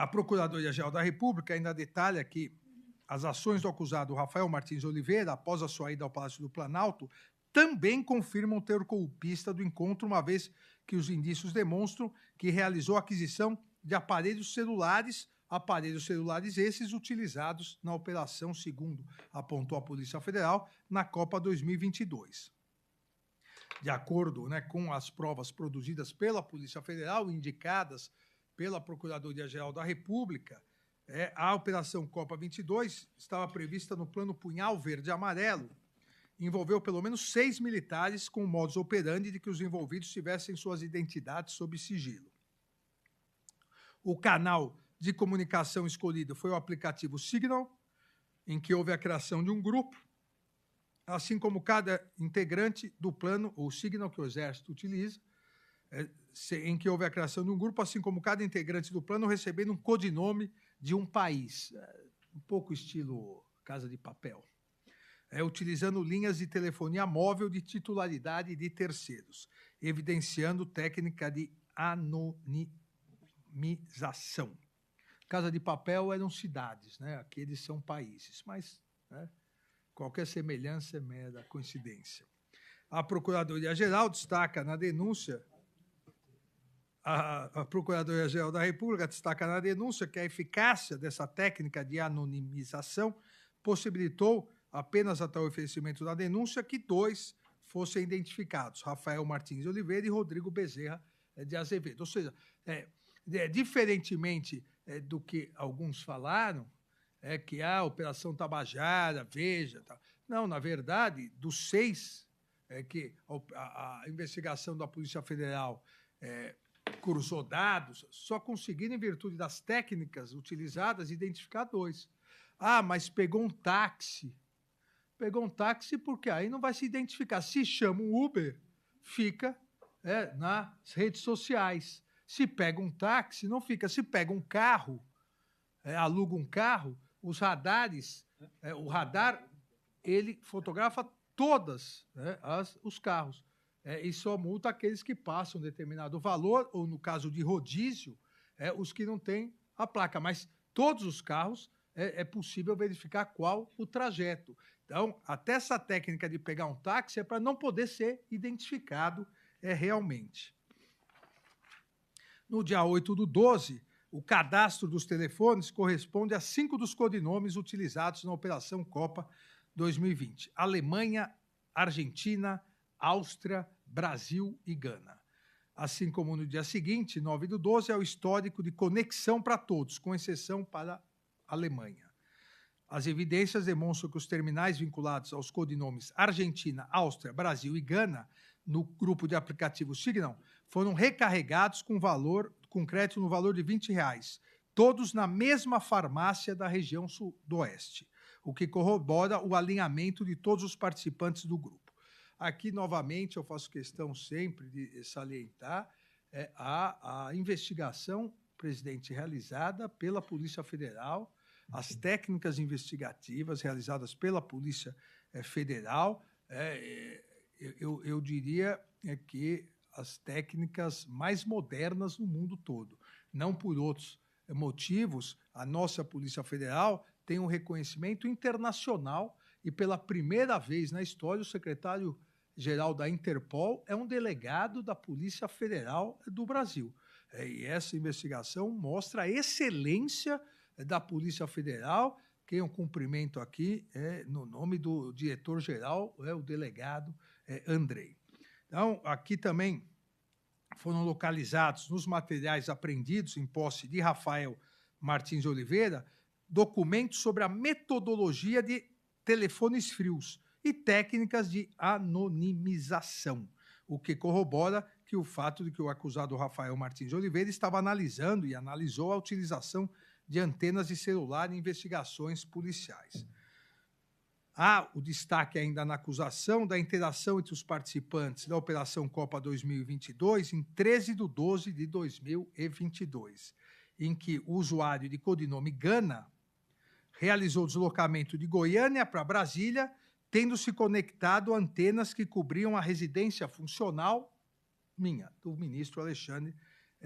A Procuradoria-Geral da República ainda detalha que as ações do acusado Rafael Martins Oliveira, após a sua ida ao Palácio do Planalto, também confirmam o teor golpista do encontro, uma vez que os indícios demonstram que realizou a aquisição de aparelhos celulares esses utilizados na operação, segundo apontou a Polícia Federal, na Copa 2022. De acordo, com as provas produzidas pela Polícia Federal, indicadas pela Procuradoria-Geral da República, a Operação Copa 22 estava prevista no Plano Punhal Verde e Amarelo, envolveu pelo menos 6 militares com o modus operandi de que os envolvidos tivessem suas identidades sob sigilo. O canal de comunicação escolhido foi o aplicativo Signal, em que houve a criação de um grupo, assim como cada integrante do plano, o Signal que o Exército utiliza, em que houve a criação de um grupo, assim como cada integrante do plano recebendo um codinome de um país, um pouco estilo Casa de Papel, utilizando linhas de telefonia móvel de titularidade de terceiros, evidenciando técnica de anonimização. Casa de Papel eram cidades, aqueles são países, mas qualquer semelhança é mera coincidência. A Procuradoria-Geral destaca na denúncia, a Procuradoria-Geral da República destaca na denúncia que a eficácia dessa técnica de anonimização possibilitou, apenas até o oferecimento da denúncia, que 2 fossem identificados, Rafael Martins Oliveira e Rodrigo Bezerra de Azevedo. Ou seja, diferentemente do que alguns falaram, que a Operação Tabajara, Veja... Tá. Não, na verdade, dos 6 que a investigação da Polícia Federal cruzou dados, só conseguiram, em virtude das técnicas utilizadas, identificar 2. Ah, mas pegou um táxi. Pegou um táxi porque aí não vai se identificar. Se chama um Uber, fica nas redes sociais. Se pega um táxi, não fica. Se pega um carro, aluga um carro, os radares, o radar, ele fotografa todas os carros. E só multa aqueles que passam determinado valor, ou no caso de rodízio, os que não têm a placa. Mas todos os carros é possível verificar qual o trajeto. Então, até essa técnica de pegar um táxi é para não poder ser identificado realmente. No dia 8/12, o cadastro dos telefones corresponde a 5 dos codinomes utilizados na Operação Copa 2020. Alemanha, Argentina, Áustria, Brasil e Gana. Assim como no dia seguinte, 9/12, é o histórico de conexão para todos, com exceção para a Alemanha. As evidências demonstram que os terminais vinculados aos codinomes Argentina, Áustria, Brasil e Gana, no grupo de aplicativo Signal, foram recarregados com crédito no valor de R$20, todos na mesma farmácia da região sudoeste, o que corrobora o alinhamento de todos os participantes do grupo. Aqui, novamente, eu faço questão sempre de salientar a investigação, presidente, realizada pela Polícia Federal, as técnicas investigativas realizadas pela Polícia Federal, eu diria que as técnicas mais modernas no mundo todo. Não por outros motivos, a nossa Polícia Federal tem um reconhecimento internacional e, pela primeira vez na história, o secretário-geral da Interpol é um delegado da Polícia Federal do Brasil. E essa investigação mostra a excelência da Polícia Federal, que eu cumprimento aqui no nome do diretor-geral, o delegado Andrei. Então, aqui também foram localizados nos materiais apreendidos em posse de Rafael Martins Oliveira documentos sobre a metodologia de telefones frios e técnicas de anonimização, o que corrobora que o fato de que o acusado Rafael Martins Oliveira estava analisando e analisou a utilização de antenas de celular em investigações policiais. Há o destaque ainda na acusação da interação entre os participantes da Operação Copa 2022 em 13/12/2022, em que o usuário de codinome Gana realizou o deslocamento de Goiânia para Brasília, tendo se conectado a antenas que cobriam a residência funcional do ministro Alexandre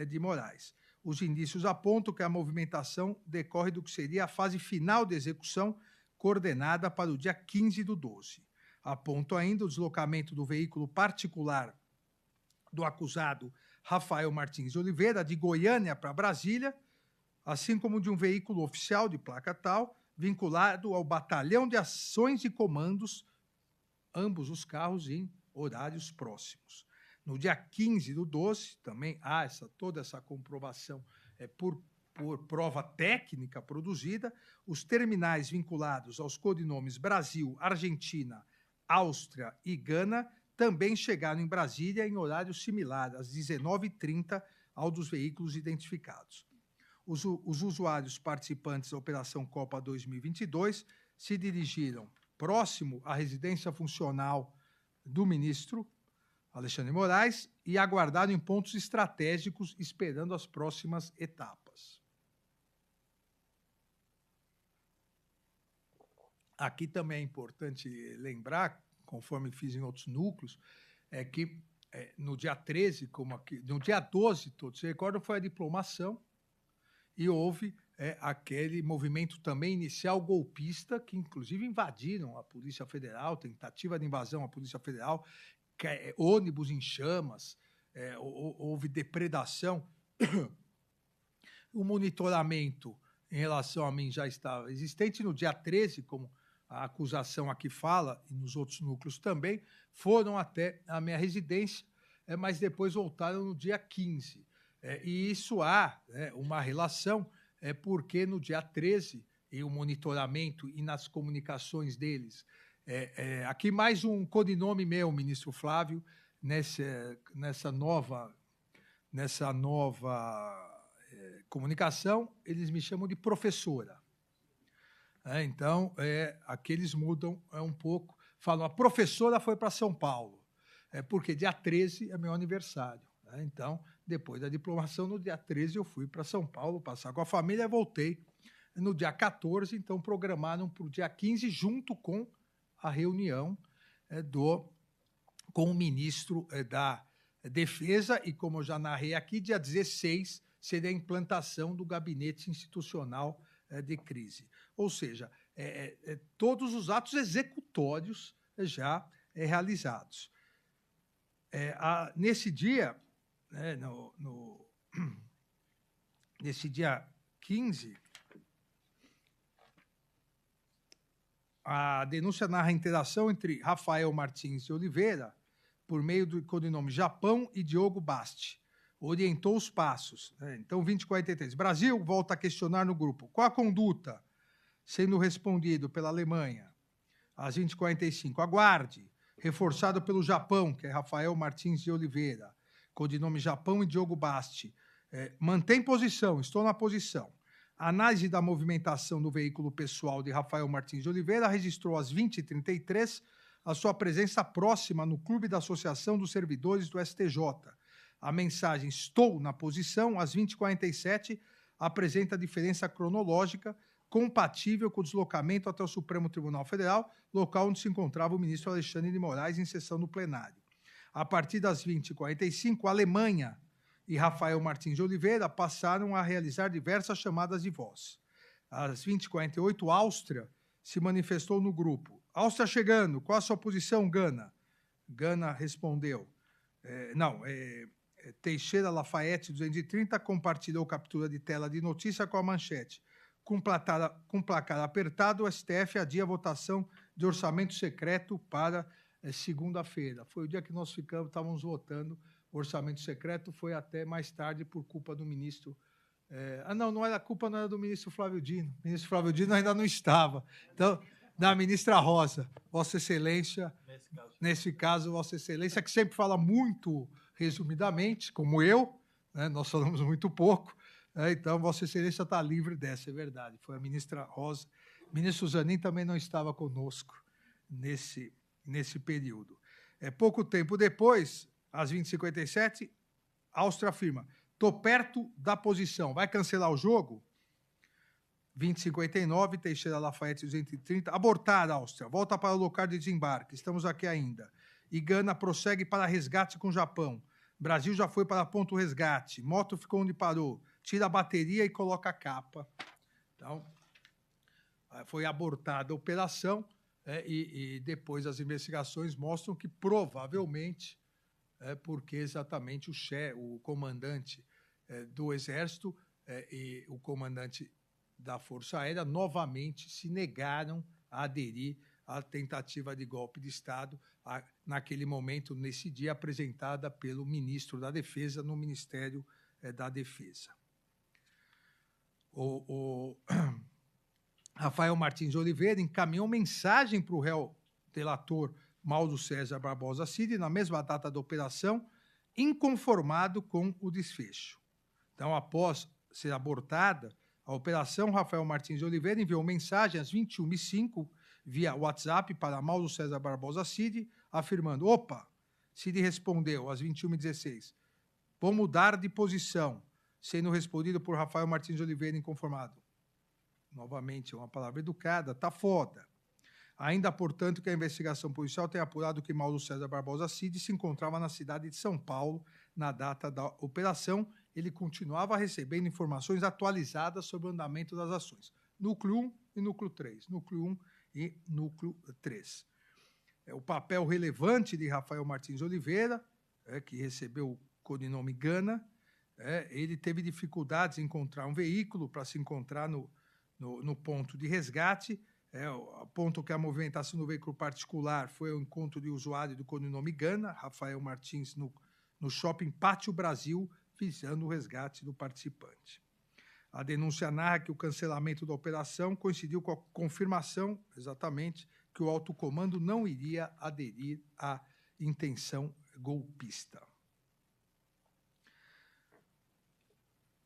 de Moraes. Os indícios apontam que a movimentação decorre do que seria a fase final de execução, coordenada para o dia 15/12. Apontam ainda o deslocamento do veículo particular do acusado Rafael Martins de Oliveira, de Goiânia para Brasília, assim como de um veículo oficial de placa tal, vinculado ao Batalhão de Ações e Comandos, ambos os carros em horários próximos. No dia 15/12, também há toda essa comprovação por prova técnica produzida, os terminais vinculados aos codinomes Brasil, Argentina, Áustria e Gana também chegaram em Brasília em horário similar, às 19h30, ao dos veículos identificados. Os usuários participantes da Operação Copa 2022 se dirigiram próximo à residência funcional do ministro Alexandre de Moraes e aguardaram em pontos estratégicos, esperando as próximas etapas. Aqui também é importante lembrar, conforme fiz em outros núcleos, que no dia 13, como aqui, no dia 12, todos se recordam, foi a diplomação e houve aquele movimento também inicial golpista, que inclusive invadiram a Polícia Federal, tentativa de invasão à Polícia Federal, ônibus em chamas, houve depredação. O monitoramento em relação a mim já estava existente. No dia 13, como a acusação aqui fala, e nos outros núcleos também, foram até a minha residência, mas depois voltaram no dia 15. E isso há uma relação, porque no dia 13, e o monitoramento e nas comunicações deles, aqui mais um codinome meu, ministro Flávio, nessa nova comunicação, eles me chamam de professora. Então, aqui eles mudam um pouco, falam, a professora foi para São Paulo, porque dia 13 é meu aniversário. Então, depois da diplomação, no dia 13 eu fui para São Paulo, passar com a família e voltei no dia 14, então programaram para o dia 15, junto com a reunião com o ministro da Defesa, e como eu já narrei aqui, dia 16 seria a implantação do gabinete institucional de crise. Ou seja, todos os atos executórios já realizados. Nesse dia, nesse dia 15, a denúncia narra a interação entre Rafael Martins de Oliveira, por meio do codinome Japão, e Diogo Basti. Orientou os passos. Então, 20h43. Brasil volta a questionar no grupo. Qual a conduta? Sendo respondido pela Alemanha. Às 20h45. Aguarde. Reforçado pelo Japão, que é Rafael Martins de Oliveira. Codinome Japão e Diogo Basti. Mantém posição. Estou na posição. A análise da movimentação do veículo pessoal de Rafael Martins de Oliveira registrou às 20h33 a sua presença próxima no Clube da Associação dos Servidores do STJ. A mensagem "estou na posição", às 20h47, apresenta diferença cronológica compatível com o deslocamento até o Supremo Tribunal Federal, local onde se enconrava o ministro Alexandre de Moraes em sessão do plenário. A partir das 20h45, a Alemanha e Rafael Martins de Oliveira passaram a realizar diversas chamadas de voz. Às 20h48, Áustria se manifestou no grupo. Áustria chegando, qual a sua posição, Gana? Gana respondeu. Teixeira Lafayette 230 compartilhou captura de tela de notícia com a manchete. Com placar apertado, o STF adia a votação de orçamento secreto para segunda-feira. Foi o dia que nós estávamos votando o orçamento secreto, foi até mais tarde por culpa do ministro... a culpa não era do ministro Flávio Dino. O ministro Flávio Dino ainda não estava. Então, da ministra Rosa, Vossa Excelência, nesse caso, Vossa Excelência, que sempre fala muito resumidamente, como eu, nós falamos muito pouco, então Vossa Excelência está livre dessa, é verdade. Foi a ministra Rosa. O ministro Zanin também não estava conosco nesse período. Pouco tempo depois, às 20h57, Áustria afirma: estou perto da posição, vai cancelar o jogo? 20h59, Teixeira Lafayette 230, abortar, Áustria, volta para o local de desembarque, estamos aqui ainda. E Gana prossegue para resgate com o Japão. Brasil já foi para ponto resgate, Moto ficou onde parou. tira a bateria e coloca a capa. Então, foi abortada a operação e depois as investigações mostram que provavelmente porque exatamente o comandante do Exército e o comandante da Força Aérea novamente se negaram a aderir à tentativa de golpe de Estado, naquele momento, nesse dia, apresentada pelo ministro da Defesa no Ministério da Defesa. O Rafael Martins de Oliveira encaminhou mensagem para o réu delator Mauro César Barbosa Cid, na mesma data da operação, inconformado com o desfecho. Então, após ser abortada a operação, Rafael Martins de Oliveira enviou mensagem às 21h05 via WhatsApp para Mauro César Barbosa Cid, afirmando: opa, Cid respondeu às 21h16, vou mudar de posição, sendo respondido por Rafael Martins de Oliveira inconformado. Novamente, uma palavra educada, tá foda. Ainda, portanto, que a investigação policial tem apurado que Mauro César Barbosa Cid se encontrava na cidade de São Paulo na data da operação. Ele continuava recebendo informações atualizadas sobre o andamento das ações. Núcleo 1 e Núcleo 3. Núcleo 1 e Núcleo 3. O papel relevante de Rafael Martins de Oliveira, que recebeu o codinome Gana, ele teve dificuldades em encontrar um veículo para se encontrar no ponto de resgate, a ponto que a movimentação do veículo particular foi o encontro de usuário do codinome Gana, Rafael Martins, no shopping Pátio Brasil, visando o resgate do participante. A denúncia narra que o cancelamento da operação coincidiu com a confirmação, exatamente, que o alto comando não iria aderir à intenção golpista.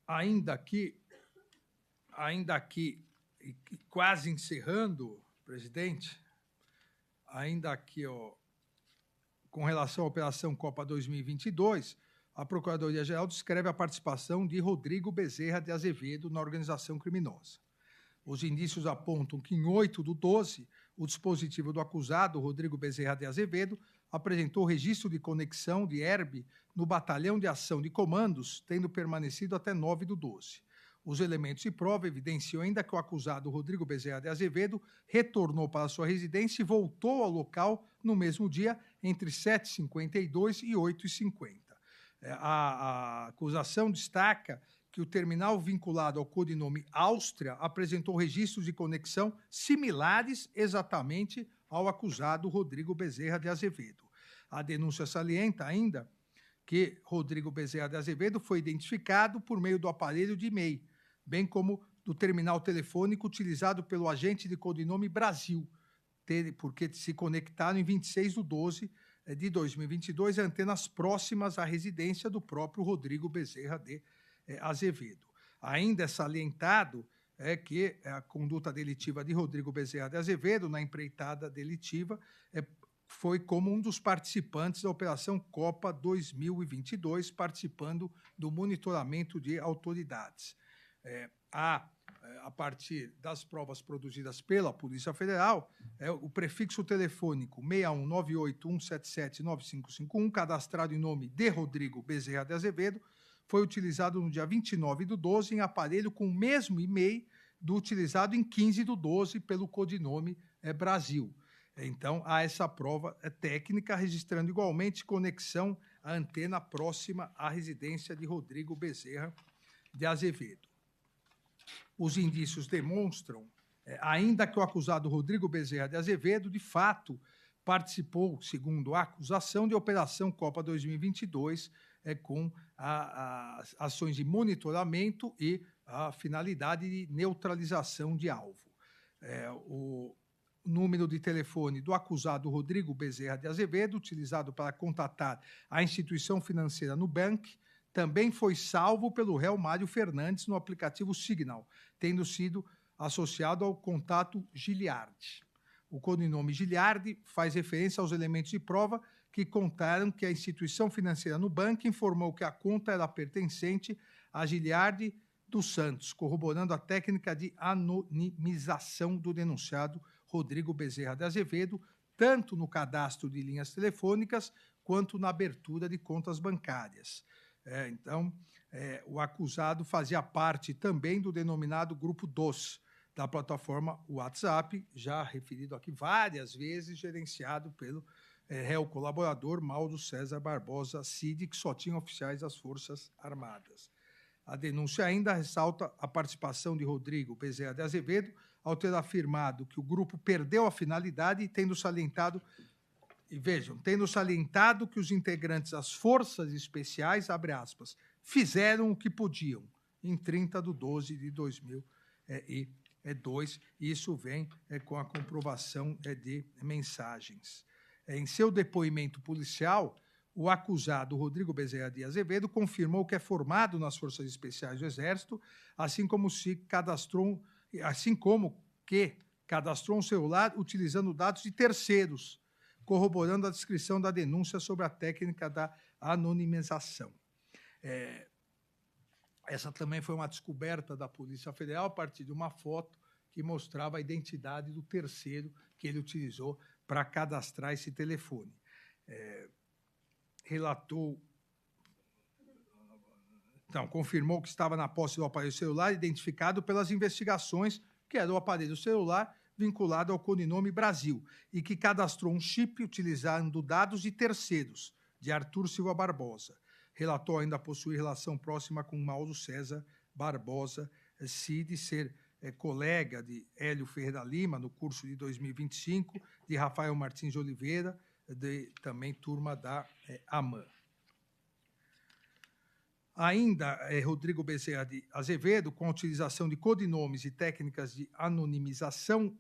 Ainda que, quase encerrando, presidente, ainda aqui, com relação à Operação Copa 2022, a Procuradoria-Geral descreve a participação de Rodrigo Bezerra de Azevedo na organização criminosa. Os indícios apontam que, em 8/12, o dispositivo do acusado, Rodrigo Bezerra de Azevedo, apresentou registro de conexão de Herb no Batalhão de Ação de Comandos, tendo permanecido até 9/12. Os elementos de prova evidenciam ainda que o acusado Rodrigo Bezerra de Azevedo retornou para sua residência e voltou ao local no mesmo dia, entre 7h52 e 8h50. A acusação destaca que o terminal vinculado ao codinome Áustria apresentou registros de conexão similares exatamente ao acusado Rodrigo Bezerra de Azevedo. A denúncia salienta ainda que Rodrigo Bezerra de Azevedo foi identificado por meio do aparelho de e-mail, bem como do terminal telefônico utilizado pelo agente de codinome Brasil, porque se conectaram em 26/12 de 2022 a antenas próximas à residência do próprio Rodrigo Bezerra de Azevedo. Ainda é salientado que a conduta delitiva de Rodrigo Bezerra de Azevedo na empreitada delitiva foi como um dos participantes da Operação Copa 2022, participando do monitoramento de autoridades. A partir das provas produzidas pela Polícia Federal, o prefixo telefônico 6198-177-9551, cadastrado em nome de Rodrigo Bezerra de Azevedo, foi utilizado no dia 29/12 em aparelho com o mesmo e-mail do utilizado em 15/12 pelo codinome Brasil. Então, há essa prova técnica, registrando igualmente conexão à antena próxima à residência de Rodrigo Bezerra de Azevedo. Os indícios demonstram, ainda que o acusado Rodrigo Bezerra de Azevedo, de fato, participou, segundo a acusação, de Operação Copa 2022, com as ações de monitoramento e a finalidade de neutralização de alvo. O número de telefone do acusado Rodrigo Bezerra de Azevedo, utilizado para contatar a instituição financeira Nubank, também foi salvo pelo réu Mário Fernandes no aplicativo Signal, tendo sido associado ao contato Giliardi. O codinome Giliardi faz referência aos elementos de prova que contaram que a instituição financeira Nubank informou que a conta era pertencente a Giliardi dos Santos, corroborando a técnica de anonimização do denunciado Rodrigo Bezerra de Azevedo, tanto no cadastro de linhas telefônicas quanto na abertura de contas bancárias. Então, o acusado fazia parte também do denominado Grupo DOS, da plataforma WhatsApp, já referido aqui várias vezes, gerenciado pelo réu colaborador Mauro César Barbosa Cid, que só tinha oficiais das Forças Armadas. A denúncia ainda ressalta a participação de Rodrigo Bezerra de Azevedo, ao ter afirmado que o grupo perdeu a finalidade e tendo salientado que os integrantes das Forças Especiais, abre aspas, fizeram o que podiam, em 30 de 12 de 2002. Isso vem com a comprovação de mensagens. Em seu depoimento policial, o acusado Rodrigo Bezerra de Azevedo confirmou que é formado nas Forças Especiais do Exército, assim como que cadastrou um celular utilizando dados de terceiros, corroborando a descrição da denúncia sobre a técnica da anonimização. Essa também foi uma descoberta da Polícia Federal a partir de uma foto que mostrava a identidade do terceiro que ele utilizou para cadastrar esse telefone. Confirmou que estava na posse do aparelho celular, identificado pelas investigações, que era o aparelho celular vinculado ao codinome Brasil, e que cadastrou um chip utilizando dados de terceiros, de Arthur Silva Barbosa. Relatou ainda possuir relação próxima com Mauro César Barbosa Cid, ser colega de Hélio Ferreira Lima, no curso de 2025, de Rafael Martins de Oliveira, também turma da AMAN. Ainda Rodrigo Bezerra de Azevedo, com a utilização de codinomes e técnicas de anonimização,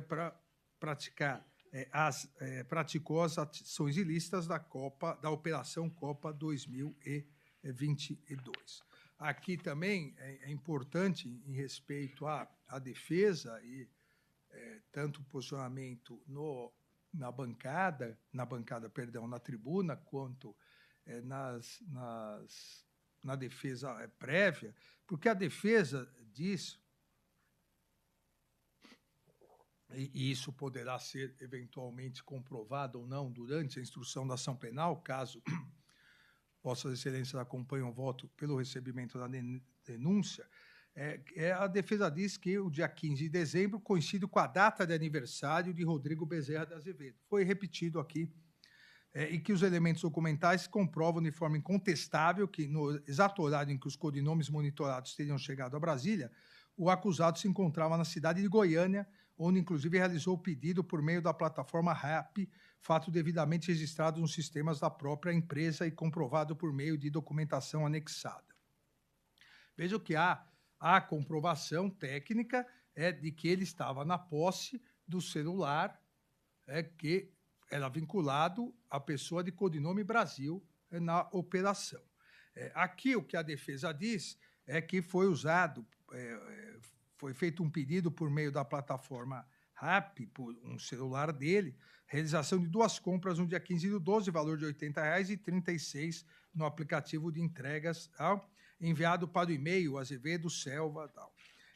para praticou as ações ilícitas da Operação Copa 2022. Aqui também é importante, em respeito à defesa, e tanto o posicionamento na tribuna, quanto na defesa prévia, porque a defesa diz, e isso poderá ser eventualmente comprovado ou não durante a instrução da ação penal, caso Vossas Excelências acompanhem o voto pelo recebimento da denúncia, a defesa diz que o dia 15 de dezembro coincide com a data de aniversário de Rodrigo Bezerra de Azevedo. Foi repetido aqui, e que os elementos documentais comprovam de forma incontestável que, no exato horário em que os codinomes monitorados teriam chegado a Brasília, o acusado se encontrava na cidade de Goiânia, onde, inclusive, realizou o pedido por meio da plataforma RAP, fato devidamente registrado nos sistemas da própria empresa e comprovado por meio de documentação anexada. Veja que há a comprovação técnica de que ele estava na posse do celular que era vinculado à pessoa de codinome Brasil na operação. Aqui o que a defesa diz é que foi feito um pedido por meio da plataforma RAP, por um celular dele, realização de 2 compras no dia 15 do 12, valor de R$ 80,36 no aplicativo de entregas, enviado para o e-mail Azevedo Selva. Tal.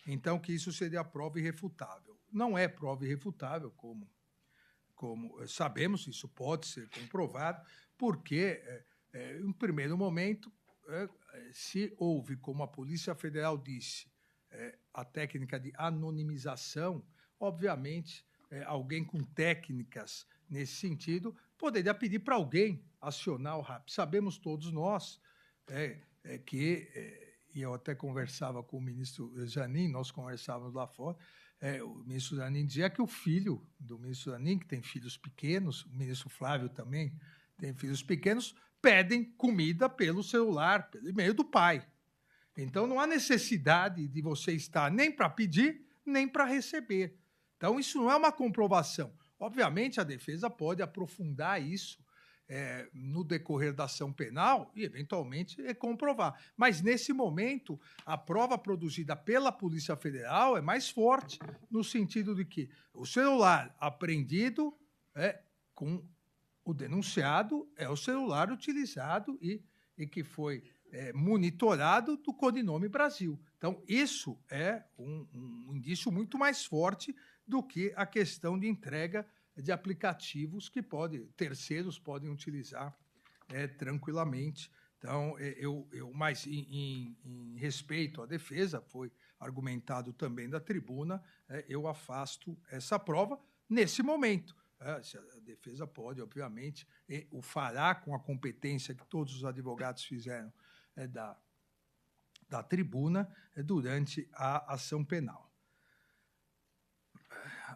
Então, que isso seria prova irrefutável. Não é prova irrefutável, como sabemos, isso pode ser comprovado, porque, em primeiro momento, se houve, como a Polícia Federal disse, a técnica de anonimização, obviamente, alguém com técnicas nesse sentido poderia pedir para alguém acionar o RAP. Sabemos todos nós e eu até conversava com o ministro Zanin, nós conversávamos lá fora, o ministro Zanin dizia que o filho do ministro Zanin, que tem filhos pequenos, o ministro Flávio também tem filhos pequenos, pedem comida pelo celular, pelo e-mail do pai. Então, não há necessidade de você estar nem para pedir, nem para receber. Então, isso não é uma comprovação. Obviamente, a defesa pode aprofundar isso no decorrer da ação penal e, eventualmente, comprovar. Mas, nesse momento, a prova produzida pela Polícia Federal é mais forte, no sentido de que o celular apreendido com o denunciado é o celular utilizado e que foi monitorado do codinome Brasil. Então, isso é um indício muito mais forte do que a questão de entrega de aplicativos que terceiros podem utilizar tranquilamente. Então, mas em respeito à defesa, foi argumentado também da tribuna, eu afasto essa prova nesse momento. Se a defesa pode, obviamente, o fará com a competência que todos os advogados fizeram da tribuna durante a ação penal.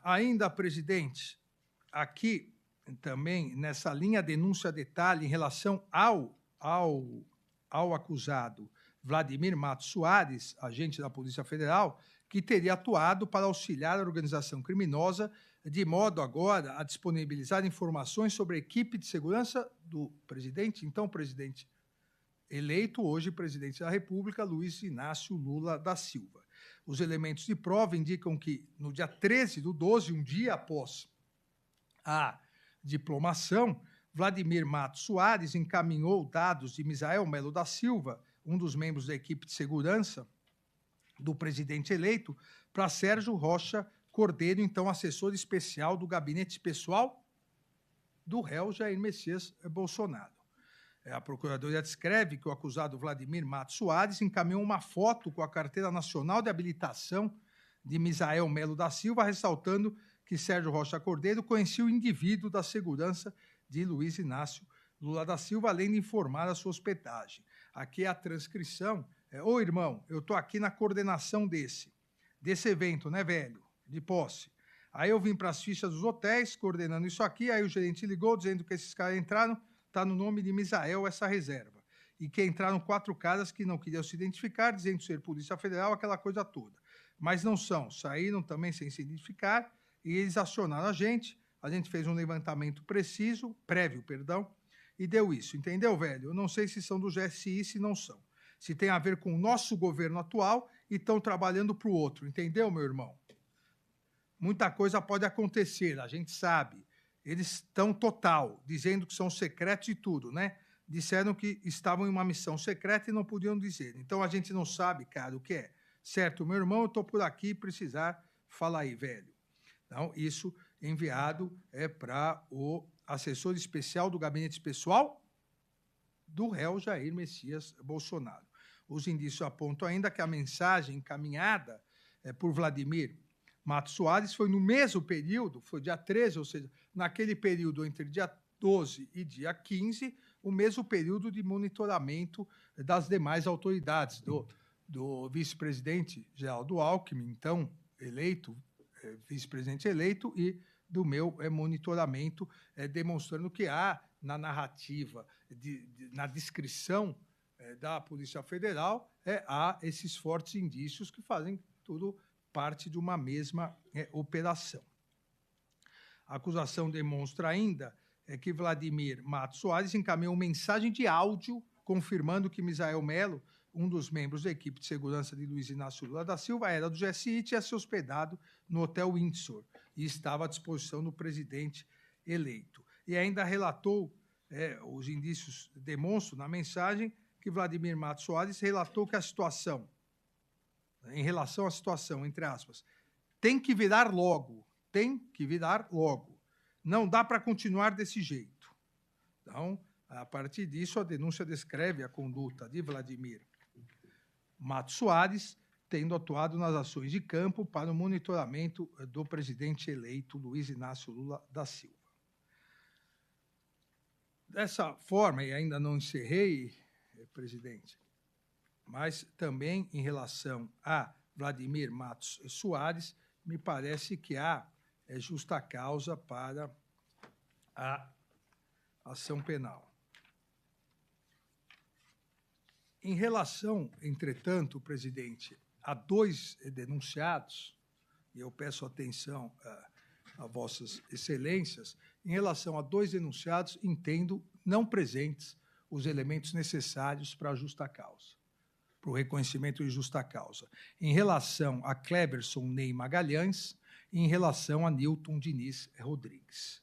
Ainda, presidente, aqui também, nessa linha denúncia-detalhe em relação ao acusado Vladimir Matos Soares, agente da Polícia Federal, que teria atuado para auxiliar a organização criminosa, de modo agora a disponibilizar informações sobre a equipe de segurança do presidente, então presidente eleito, hoje presidente da República, Luiz Inácio Lula da Silva. Os elementos de prova indicam que, no dia 13/12, um dia após a diplomação, Vladimir Matos Soares encaminhou dados de Misael Melo da Silva, um dos membros da equipe de segurança do presidente eleito, para Sérgio Rocha Cordeiro, então assessor especial do gabinete pessoal do réu Jair Messias Bolsonaro. A Procuradoria descreve que o acusado Vladimir Matos Soares encaminhou uma foto com a Carteira Nacional de Habilitação de Misael Melo da Silva, ressaltando que Sérgio Rocha Cordeiro conhecia o indivíduo da segurança de Luiz Inácio Lula da Silva, além de informar a sua hospedagem. Aqui é a transcrição. Ô, irmão, eu estou aqui na coordenação desse evento, né, velho? De posse. Aí eu vim para as fichas dos hotéis, coordenando isso aqui, aí o gerente ligou, dizendo que esses caras entraram, está no nome de Misael essa reserva. E que entraram 4 caras que não queriam se identificar, dizendo ser Polícia Federal, aquela coisa toda. Mas não são, saíram também sem se identificar, e eles acionaram a gente fez um levantamento prévio, e deu isso. Entendeu, velho? Eu não sei se são do GSI, se não são. Se tem a ver com o nosso governo atual e estão trabalhando para o outro. Entendeu, meu irmão? Muita coisa pode acontecer, a gente sabe. Eles estão total, dizendo que são secretos e tudo, né? Disseram que estavam em uma missão secreta e não podiam dizer. Então, a gente não sabe, cara, o que é. Certo, meu irmão, eu estou por aqui, precisar, fala aí, velho. Então, isso enviado para o assessor especial do gabinete pessoal do réu Jair Messias Bolsonaro. Os indícios apontam ainda que a mensagem encaminhada por Vladimir Matos Soares foi no mesmo período, foi dia 13, ou seja, naquele período entre dia 12 e dia 15, o mesmo período de monitoramento das demais autoridades, do vice-presidente Geraldo Alckmin, então eleito, vice-presidente eleito, e do meu monitoramento, demonstrando que há na narrativa, na descrição da Polícia Federal, há esses fortes indícios que fazem tudo parte de uma mesma operação. A acusação demonstra ainda que Vladimir Matos Soares encaminhou mensagem de áudio confirmando que Misael Melo, um dos membros da equipe de segurança de Luiz Inácio Lula da Silva, era do GSI e tinha se hospedado no Hotel Windsor e estava à disposição do presidente eleito. E ainda relatou, os indícios demonstram na mensagem, que Vladimir Matos Soares relatou que a situação, em relação à situação, entre aspas, tem que virar logo, não dá para continuar desse jeito. Então, a partir disso, a denúncia descreve a conduta de Vladimir Matos Soares, tendo atuado nas ações de campo para o monitoramento do presidente eleito Luiz Inácio Lula da Silva. Dessa forma, e ainda não encerrei, presidente, mas também em relação a Vladimir Matos Soares, me parece que há justa causa para a ação penal. Em relação, entretanto, presidente, a 2 denunciados, e eu peço atenção a vossas excelências, em relação a 2 denunciados, entendo não presentes os elementos necessários para a justa causa, para o reconhecimento de justa causa. Em relação a Cleverson Ney Magalhães e em relação a Newton Diniz Rodrigues.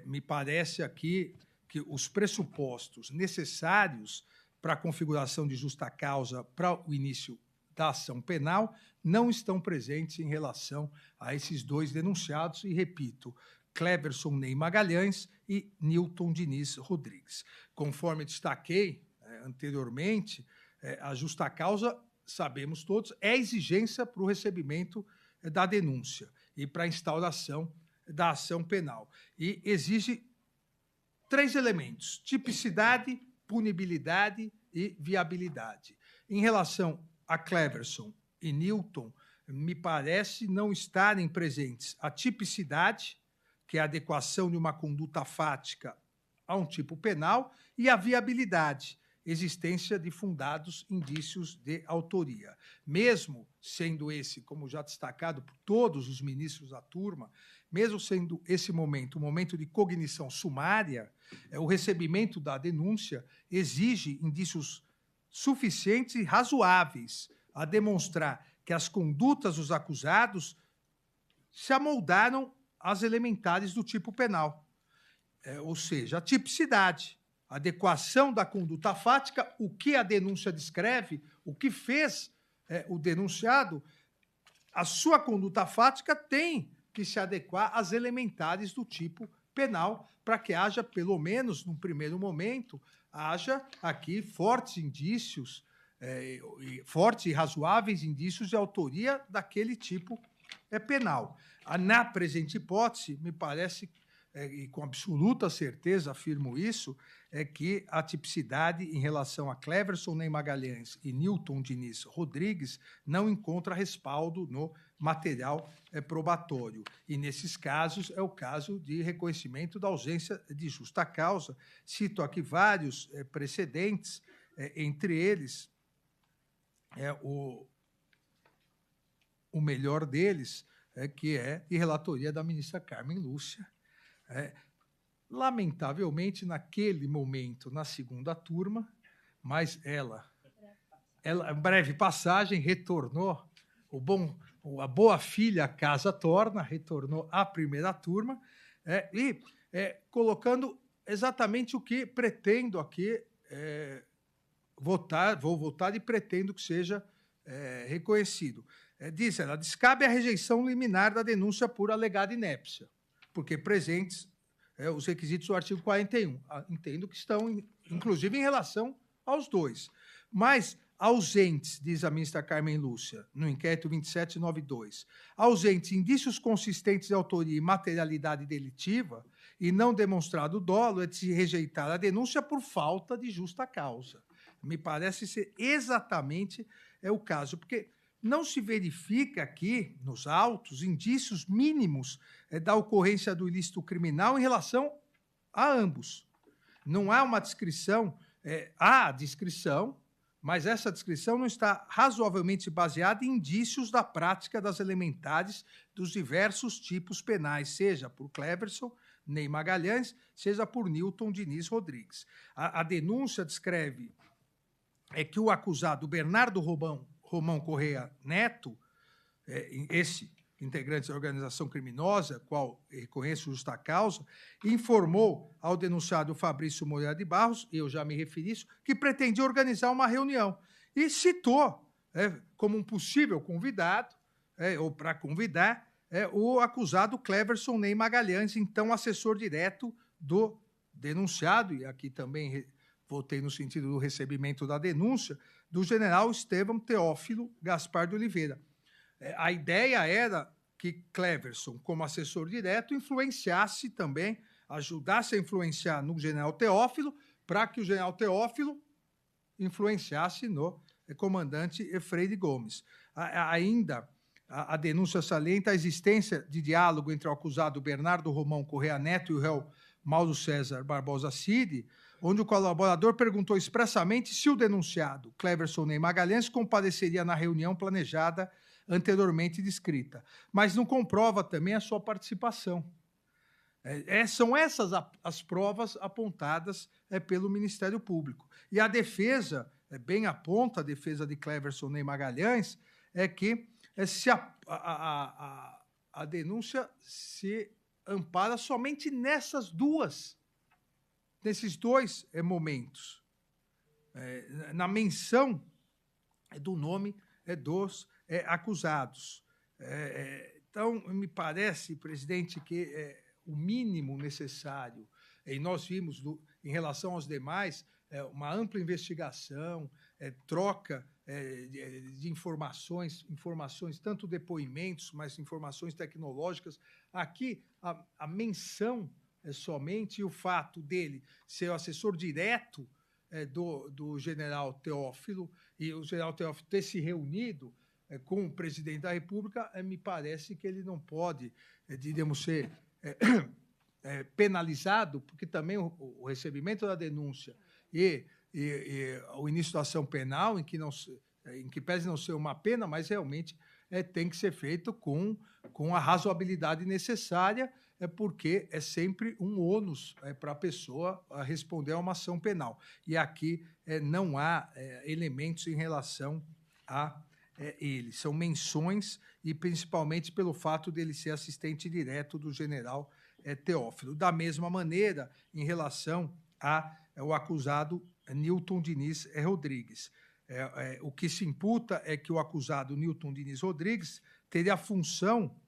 Me parece aqui que os pressupostos necessários para a configuração de justa causa para o início da ação penal não estão presentes em relação a esses 2 denunciados, e repito, Cleverson Ney Magalhães e Newton Diniz Rodrigues. Conforme destaquei anteriormente, a justa causa, sabemos todos, é exigência para o recebimento da denúncia e para a instauração da ação penal. E exige 3 elementos: tipicidade, punibilidade e viabilidade. Em relação a Cleverson e Newton, me parece não estarem presentes a tipicidade, que é a adequação de uma conduta fática a um tipo penal, e a viabilidade, existência de fundados indícios de autoria. Mesmo sendo esse, como já destacado por todos os ministros da turma, mesmo sendo esse momento um momento de cognição sumária, o recebimento da denúncia exige indícios suficientes e razoáveis a demonstrar que as condutas dos acusados se amoldaram às elementares do tipo penal. Ou seja, a tipicidade, a adequação da conduta fática, o que a denúncia descreve, o que fez o denunciado, a sua conduta fática tem que se adequar às elementares do tipo penal, para que haja, pelo menos num primeiro momento, haja aqui fortes indícios, fortes e razoáveis indícios de autoria daquele tipo penal. Na presente hipótese, me parece, e com absoluta certeza afirmo isso, que a tipicidade em relação a Cleverson Ney Magalhães e Newton Diniz Rodrigues não encontra respaldo no material probatório. E, nesses casos, é o caso de reconhecimento da ausência de justa causa. Cito aqui vários precedentes, entre eles, o melhor deles, que é de relatoria da ministra Carmen Lúcia. Lamentavelmente, naquele momento, na segunda turma, mas ela breve passagem, retornou, a boa filha a casa torna, retornou à primeira turma, colocando exatamente o que pretendo aqui vou votar e pretendo que seja reconhecido. Diz ela: descabe a rejeição liminar da denúncia por alegada inépcia, porque presentes os requisitos do artigo 41. Entendo que estão, inclusive, em relação aos dois. Mas ausentes, diz a ministra Carmen Lúcia, no inquérito 2792, ausentes indícios consistentes de autoria e materialidade delitiva e não demonstrado dolo, é de se rejeitar a denúncia por falta de justa causa. Me parece ser exatamente o caso, porque não se verifica aqui, nos autos, indícios mínimos da ocorrência do ilícito criminal em relação a ambos. Não há uma descrição, há descrição, mas essa descrição não está razoavelmente baseada em indícios da prática das elementares dos diversos tipos penais, seja por Cleverson Ney Magalhães, seja por Newton Diniz Rodrigues. A denúncia descreve que o acusado Bernardo Romão Correia Neto, esse integrante da organização criminosa, qual reconheço justa causa, informou ao denunciado Fabrício Moreira de Barros, eu já me referi a isso, que pretendia organizar uma reunião e citou como um possível convidado, ou para convidar, o acusado Cleverson Ney Magalhães, então assessor direto do denunciado, e aqui também votei no sentido do recebimento da denúncia, do general Estevão Teófilo Gaspar de Oliveira. A ideia era que Cleverson, como assessor direto, influenciasse também, ajudasse a influenciar no general Teófilo, para que o general Teófilo influenciasse no comandante Freire Gomes. Ainda, a denúncia salienta a existência de diálogo entre o acusado Bernardo Romão Correia Neto e o réu Mauro César Barbosa Cid, onde o colaborador perguntou expressamente se o denunciado, Cleverson Ney Magalhães, compareceria na reunião planejada anteriormente descrita, mas não comprova também a sua participação. São essas as provas apontadas pelo Ministério Público. E a defesa, bem aponta a defesa de Cleverson Ney Magalhães, que se a denúncia se ampara somente nesses dois momentos, na menção do nome dos acusados. Então, me parece, presidente, que o mínimo necessário, e nós vimos, em relação aos demais, uma ampla investigação, troca de informações tanto depoimentos, mas informações tecnológicas. Aqui, a menção somente, e o fato dele ser o assessor direto do general Teófilo, e o general Teófilo ter se reunido com o presidente da República, me parece que ele não pode, diríamos, ser penalizado, porque também o recebimento da denúncia e o início da ação penal, em que pese não ser uma pena, mas realmente tem que ser feito com a razoabilidade necessária, porque é sempre um ônus para a pessoa responder a uma ação penal. E aqui não há elementos em relação a ele. São menções, e principalmente pelo fato dele ser assistente direto do general Teófilo. Da mesma maneira, em relação ao acusado Newton Diniz Rodrigues. O que se imputa é que o acusado Newton Diniz Rodrigues teria a função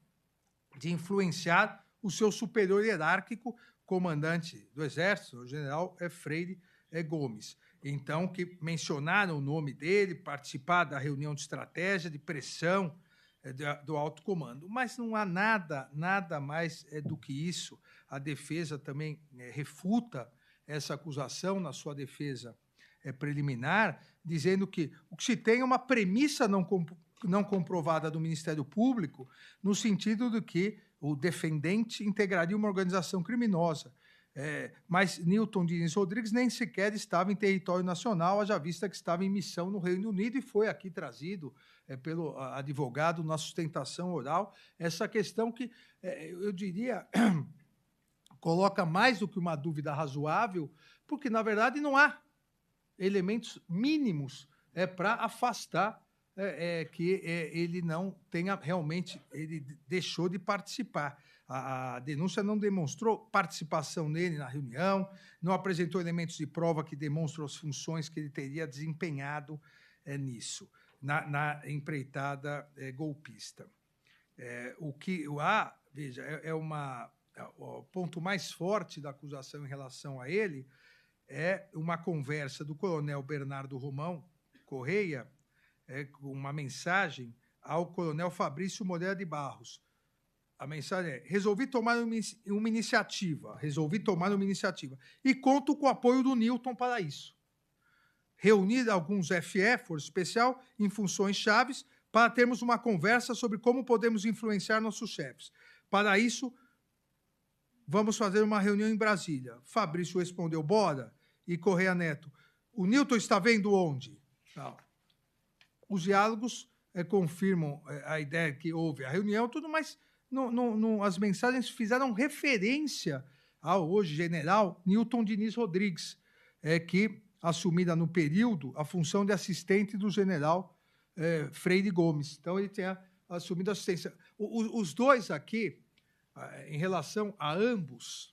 de influenciar o seu superior hierárquico, comandante do Exército, o general Freire Gomes. Então, que mencionaram o nome dele, participar da reunião de estratégia, de pressão do alto comando. Mas não há nada mais do que isso. A defesa também refuta essa acusação na sua defesa preliminar, dizendo que o que se tem é uma premissa não comprovada do Ministério Público, no sentido de que o defendente integraria uma organização criminosa. Mas Newton Diniz Rodrigues nem sequer estava em território nacional, haja vista que estava em missão no Reino Unido, e foi aqui trazido pelo advogado na sustentação oral essa questão que, eu diria, coloca mais do que uma dúvida razoável, porque, na verdade, não há elementos mínimos para afastar que ele não tenha realmente, ele deixou de participar. A denúncia não demonstrou participação nele na reunião, não apresentou elementos de prova que demonstram as funções que ele teria desempenhado nisso, na empreitada golpista. O que há, veja, o ponto mais forte da acusação em relação a ele é uma conversa do coronel Bernardo Romão Correia, com uma mensagem ao coronel Fabrício Moreira de Barros. A mensagem é: resolvi tomar uma iniciativa, e conto com o apoio do Newton para isso. Reunir alguns FE, Força Especial, em funções chaves, para termos uma conversa sobre como podemos influenciar nossos chefes. Para isso, vamos fazer uma reunião em Brasília. Fabrício respondeu: bora. E Correia Neto: o Newton está vendo onde? Não. Os diálogos confirmam a ideia que houve a reunião, tudo, mas as mensagens fizeram referência ao hoje general Newton Diniz Rodrigues, que assumira no período a função de assistente do general Freire Gomes. Então, ele tinha assumido a assistência. Os dois aqui, em relação a ambos,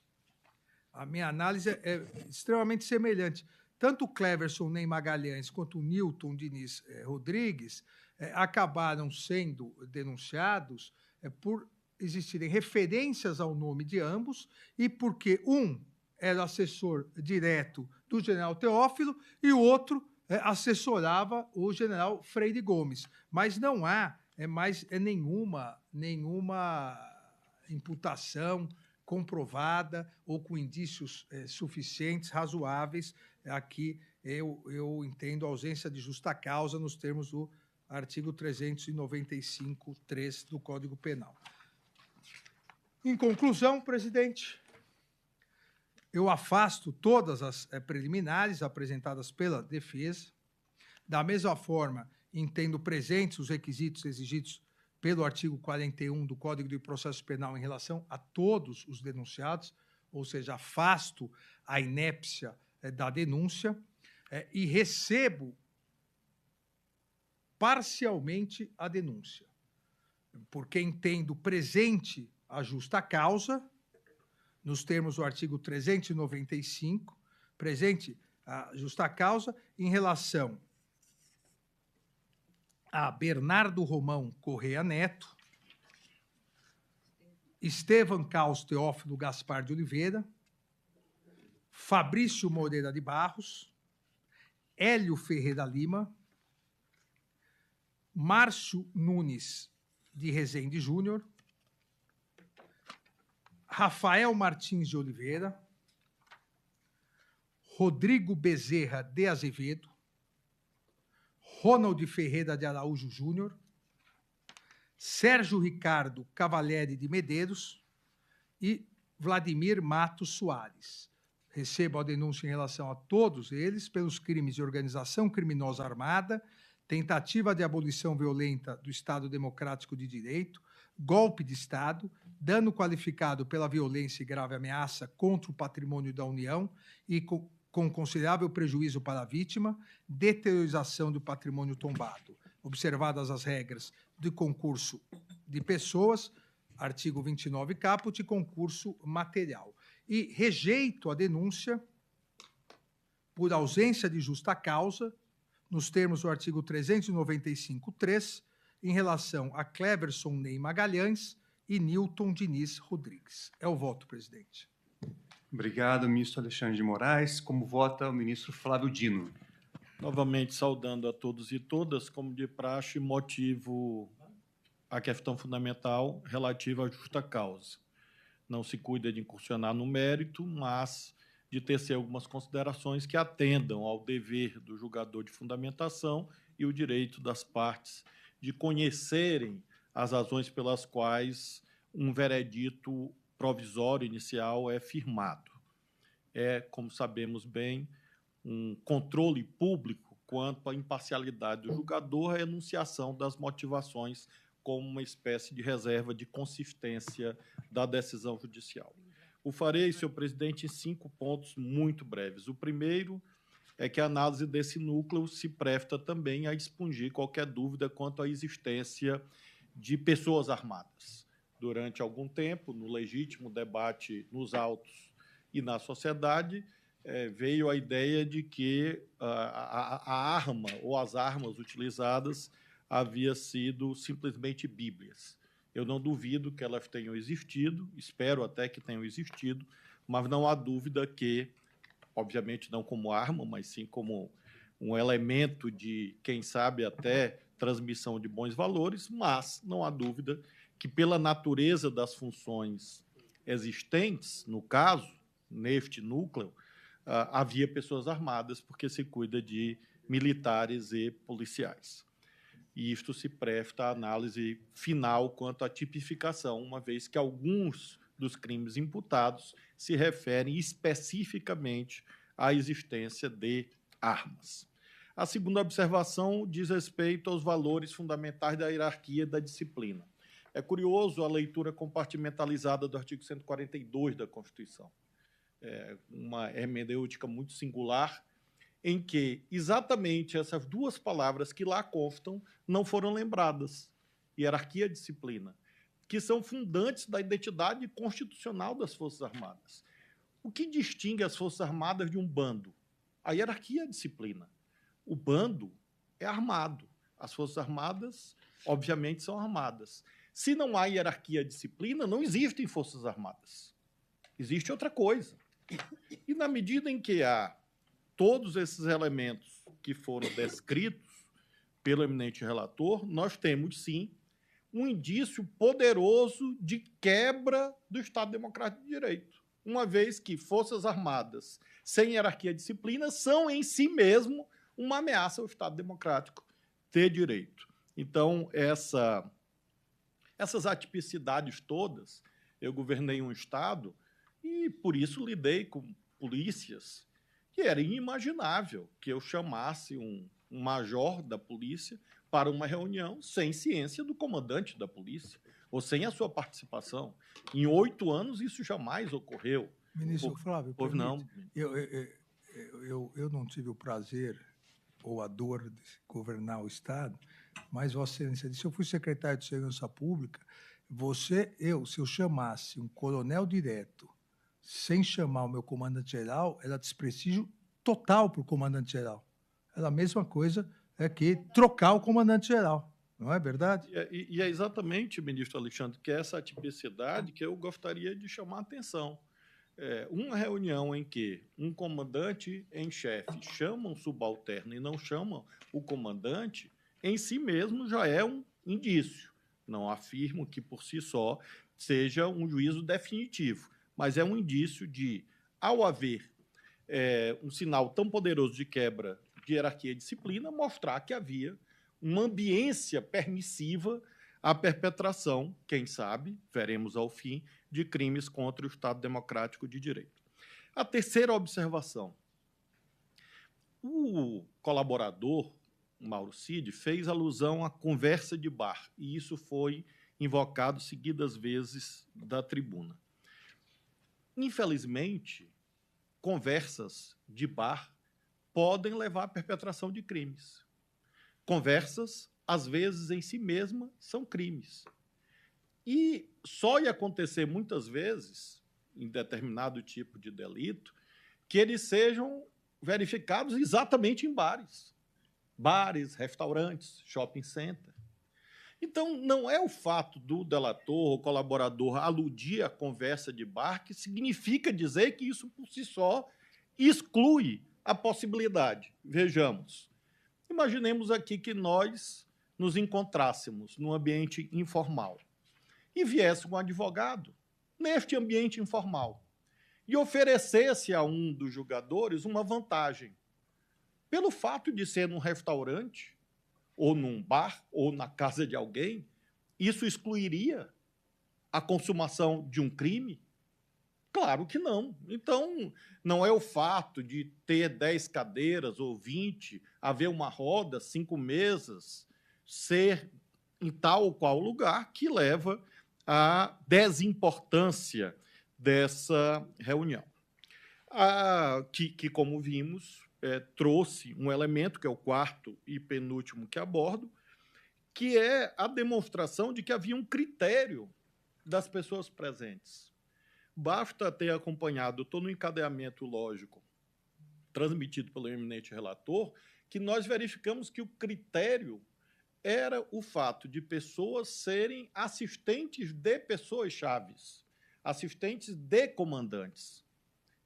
a minha análise é extremamente semelhante. Tanto o Cleverson Ney Magalhães quanto o Newton Diniz Rodrigues acabaram sendo denunciados por existirem referências ao nome de ambos, e porque um era assessor direto do general Teófilo e o outro assessorava o general Freire Gomes. Mas não há mais nenhuma imputação comprovada ou com indícios suficientes, razoáveis. Aqui eu entendo a ausência de justa causa nos termos do artigo 395.3 do Código Penal. Em conclusão, presidente, eu afasto todas as preliminares apresentadas pela defesa. Da mesma forma, entendo presentes os requisitos exigidos pelo artigo 41 do Código de Processo Penal em relação a todos os denunciados, ou seja, afasto a inépcia da denúncia e recebo parcialmente a denúncia, porque entendo presente a justa causa, nos termos do artigo 395, presente a justa causa em relação a Bernardo Romão Correia Neto, Estevam Caos Teófilo Gaspar de Oliveira, Fabrício Moreira de Barros, Hélio Ferreira Lima, Márcio Nunes de Rezende Júnior, Rafael Martins de Oliveira, Rodrigo Bezerra de Azevedo, Ronald Ferreira de Araújo Júnior, Sérgio Ricardo Cavalieri de Medeiros e Vladimir Matos Soares. Recebo a denúncia em relação a todos eles pelos crimes de organização criminosa armada, tentativa de abolição violenta do Estado Democrático de Direito, golpe de Estado, dano qualificado pela violência e grave ameaça contra o patrimônio da União e com considerável prejuízo para a vítima, deteriorização do patrimônio tombado, observadas as regras de concurso de pessoas, artigo 29 caput, e concurso material. E rejeito a denúncia por ausência de justa causa, nos termos do artigo 395.3, em relação a Cleverson Ney Magalhães e Nilton Diniz Rodrigues. É o voto, presidente. Obrigado, ministro Alexandre de Moraes. Como vota o ministro Flávio Dino? Novamente saudando a todos e todas, como de praxe, motivo a questão fundamental relativa à justa causa. Não se cuida de incursionar no mérito, mas de tecer algumas considerações que atendam ao dever do julgador de fundamentação e o direito das partes de conhecerem as razões pelas quais um veredito provisório inicial é firmado. É, como sabemos bem, um controle público quanto à imparcialidade do julgador, a enunciação das motivações como uma espécie de reserva de consistência da decisão judicial. O farei, senhor presidente, em 5 pontos muito breves. O primeiro é que a análise desse núcleo se presta também a expungir qualquer dúvida quanto à existência de pessoas armadas. Durante algum tempo, no legítimo debate nos autos e na sociedade, veio a ideia de que a arma ou as armas utilizadas havia sido simplesmente bíblias. Eu não duvido que elas tenham existido, espero até que tenham existido, mas não há dúvida que, obviamente não como arma, mas sim como um elemento de, quem sabe, até transmissão de bons valores, mas não há dúvida que, pela natureza das funções existentes, no caso, neste núcleo, havia pessoas armadas, porque se cuida de militares e policiais. E isto se presta à análise final quanto à tipificação, uma vez que alguns dos crimes imputados se referem especificamente à existência de armas. A segunda observação diz respeito aos valores fundamentais da hierarquia da disciplina. É curioso a leitura compartimentalizada do artigo 142 da Constituição. É uma hermenêutica muito singular, em que exatamente essas duas palavras que lá constam não foram lembradas, hierarquia e disciplina, que são fundantes da identidade constitucional das Forças Armadas. O que distingue as Forças Armadas de um bando? A hierarquia e a disciplina. O bando é armado. As Forças Armadas, obviamente, são armadas. Se não há hierarquia e disciplina, não existem Forças Armadas. Existe outra coisa. E na medida em que há todos esses elementos que foram descritos pelo eminente relator, nós temos, sim, um indício poderoso de quebra do Estado Democrático de Direito, uma vez que Forças Armadas sem hierarquia e disciplina são, em si mesmo, uma ameaça ao Estado Democrático de Direito. Então, essas atipicidades todas, eu governei um Estado e, por isso, lidei com polícias que era inimaginável que eu chamasse um major da polícia para uma reunião sem ciência do comandante da polícia, ou sem a sua participação. Em 8 anos, isso jamais ocorreu. Ministro Flávio, não. Eu não tive o prazer ou a dor de governar o Estado, mas Vossa Excelência disse, eu fui secretário de Segurança Pública, se eu chamasse um coronel direto sem chamar o meu comandante-geral, era desprestígio total para o comandante-geral. Era a mesma coisa que trocar o comandante-geral. Não é verdade? E é exatamente, ministro Alexandre, que é essa atipicidade que eu gostaria de chamar a atenção. uma reunião em que um comandante em chefe chama um subalterno e não chama o comandante, em si mesmo já é um indício. Não afirmo que, por si só, seja um juízo definitivo, mas é um indício de, ao haver um sinal tão poderoso de quebra de hierarquia e disciplina, mostrar que havia uma ambiência permissiva à perpetração, quem sabe, veremos ao fim, de crimes contra o Estado Democrático de Direito. A terceira observação. O colaborador, Mauro Cid, fez alusão à conversa de bar, e isso foi invocado seguidas vezes da tribuna. Infelizmente, conversas de bar podem levar à perpetração de crimes. Conversas, às vezes, em si mesmas, são crimes. E só ia acontecer, muitas vezes, em determinado tipo de delito, que eles sejam verificados exatamente em bares. Bares, restaurantes, shopping center. Então, não é o fato do delator ou colaborador aludir à conversa de bar que significa dizer que isso, por si só, exclui a possibilidade. Vejamos. Imaginemos aqui que nós nos encontrássemos num ambiente informal e viesse um advogado neste ambiente informal e oferecesse a um dos julgadores uma vantagem. Pelo fato de ser num restaurante, ou num bar, ou na casa de alguém, isso excluiria a consumação de um crime? Claro que não. Então, não é o fato de ter 10 cadeiras ou 20, haver uma roda, 5 mesas, ser em tal ou qual lugar que leva à desimportância dessa reunião. Que como vimos, trouxe um elemento, que é o quarto e penúltimo que abordo, que é a demonstração de que havia um critério das pessoas presentes. Basta ter acompanhado todo o encadeamento lógico transmitido pelo eminente relator, que nós verificamos que o critério era o fato de pessoas serem assistentes de pessoas chaves, assistentes de comandantes.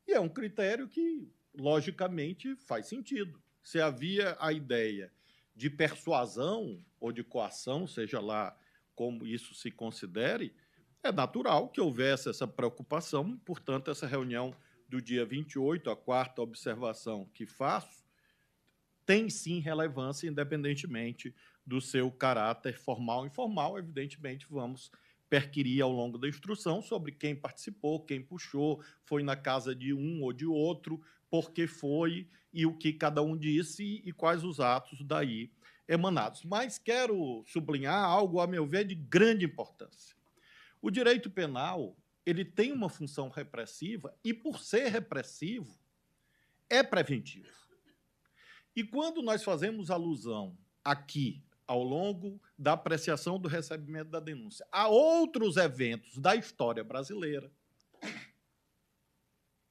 E é um critério que, logicamente, faz sentido. Se havia a ideia de persuasão ou de coação, seja lá como isso se considere, é natural que houvesse essa preocupação. Portanto, essa reunião do dia 28, a quarta observação que faço, tem sim relevância, independentemente do seu caráter formal ou informal. Evidentemente, vamos perquirir ao longo da instrução sobre quem participou, quem puxou, foi na casa de um ou de outro, por que foi e o que cada um disse e quais os atos daí emanados. Mas quero sublinhar algo, a meu ver, de grande importância. O direito penal, ele tem uma função repressiva e, por ser repressivo, é preventivo. E quando nós fazemos alusão aqui, ao longo da apreciação do recebimento da denúncia, a outros eventos da história brasileira,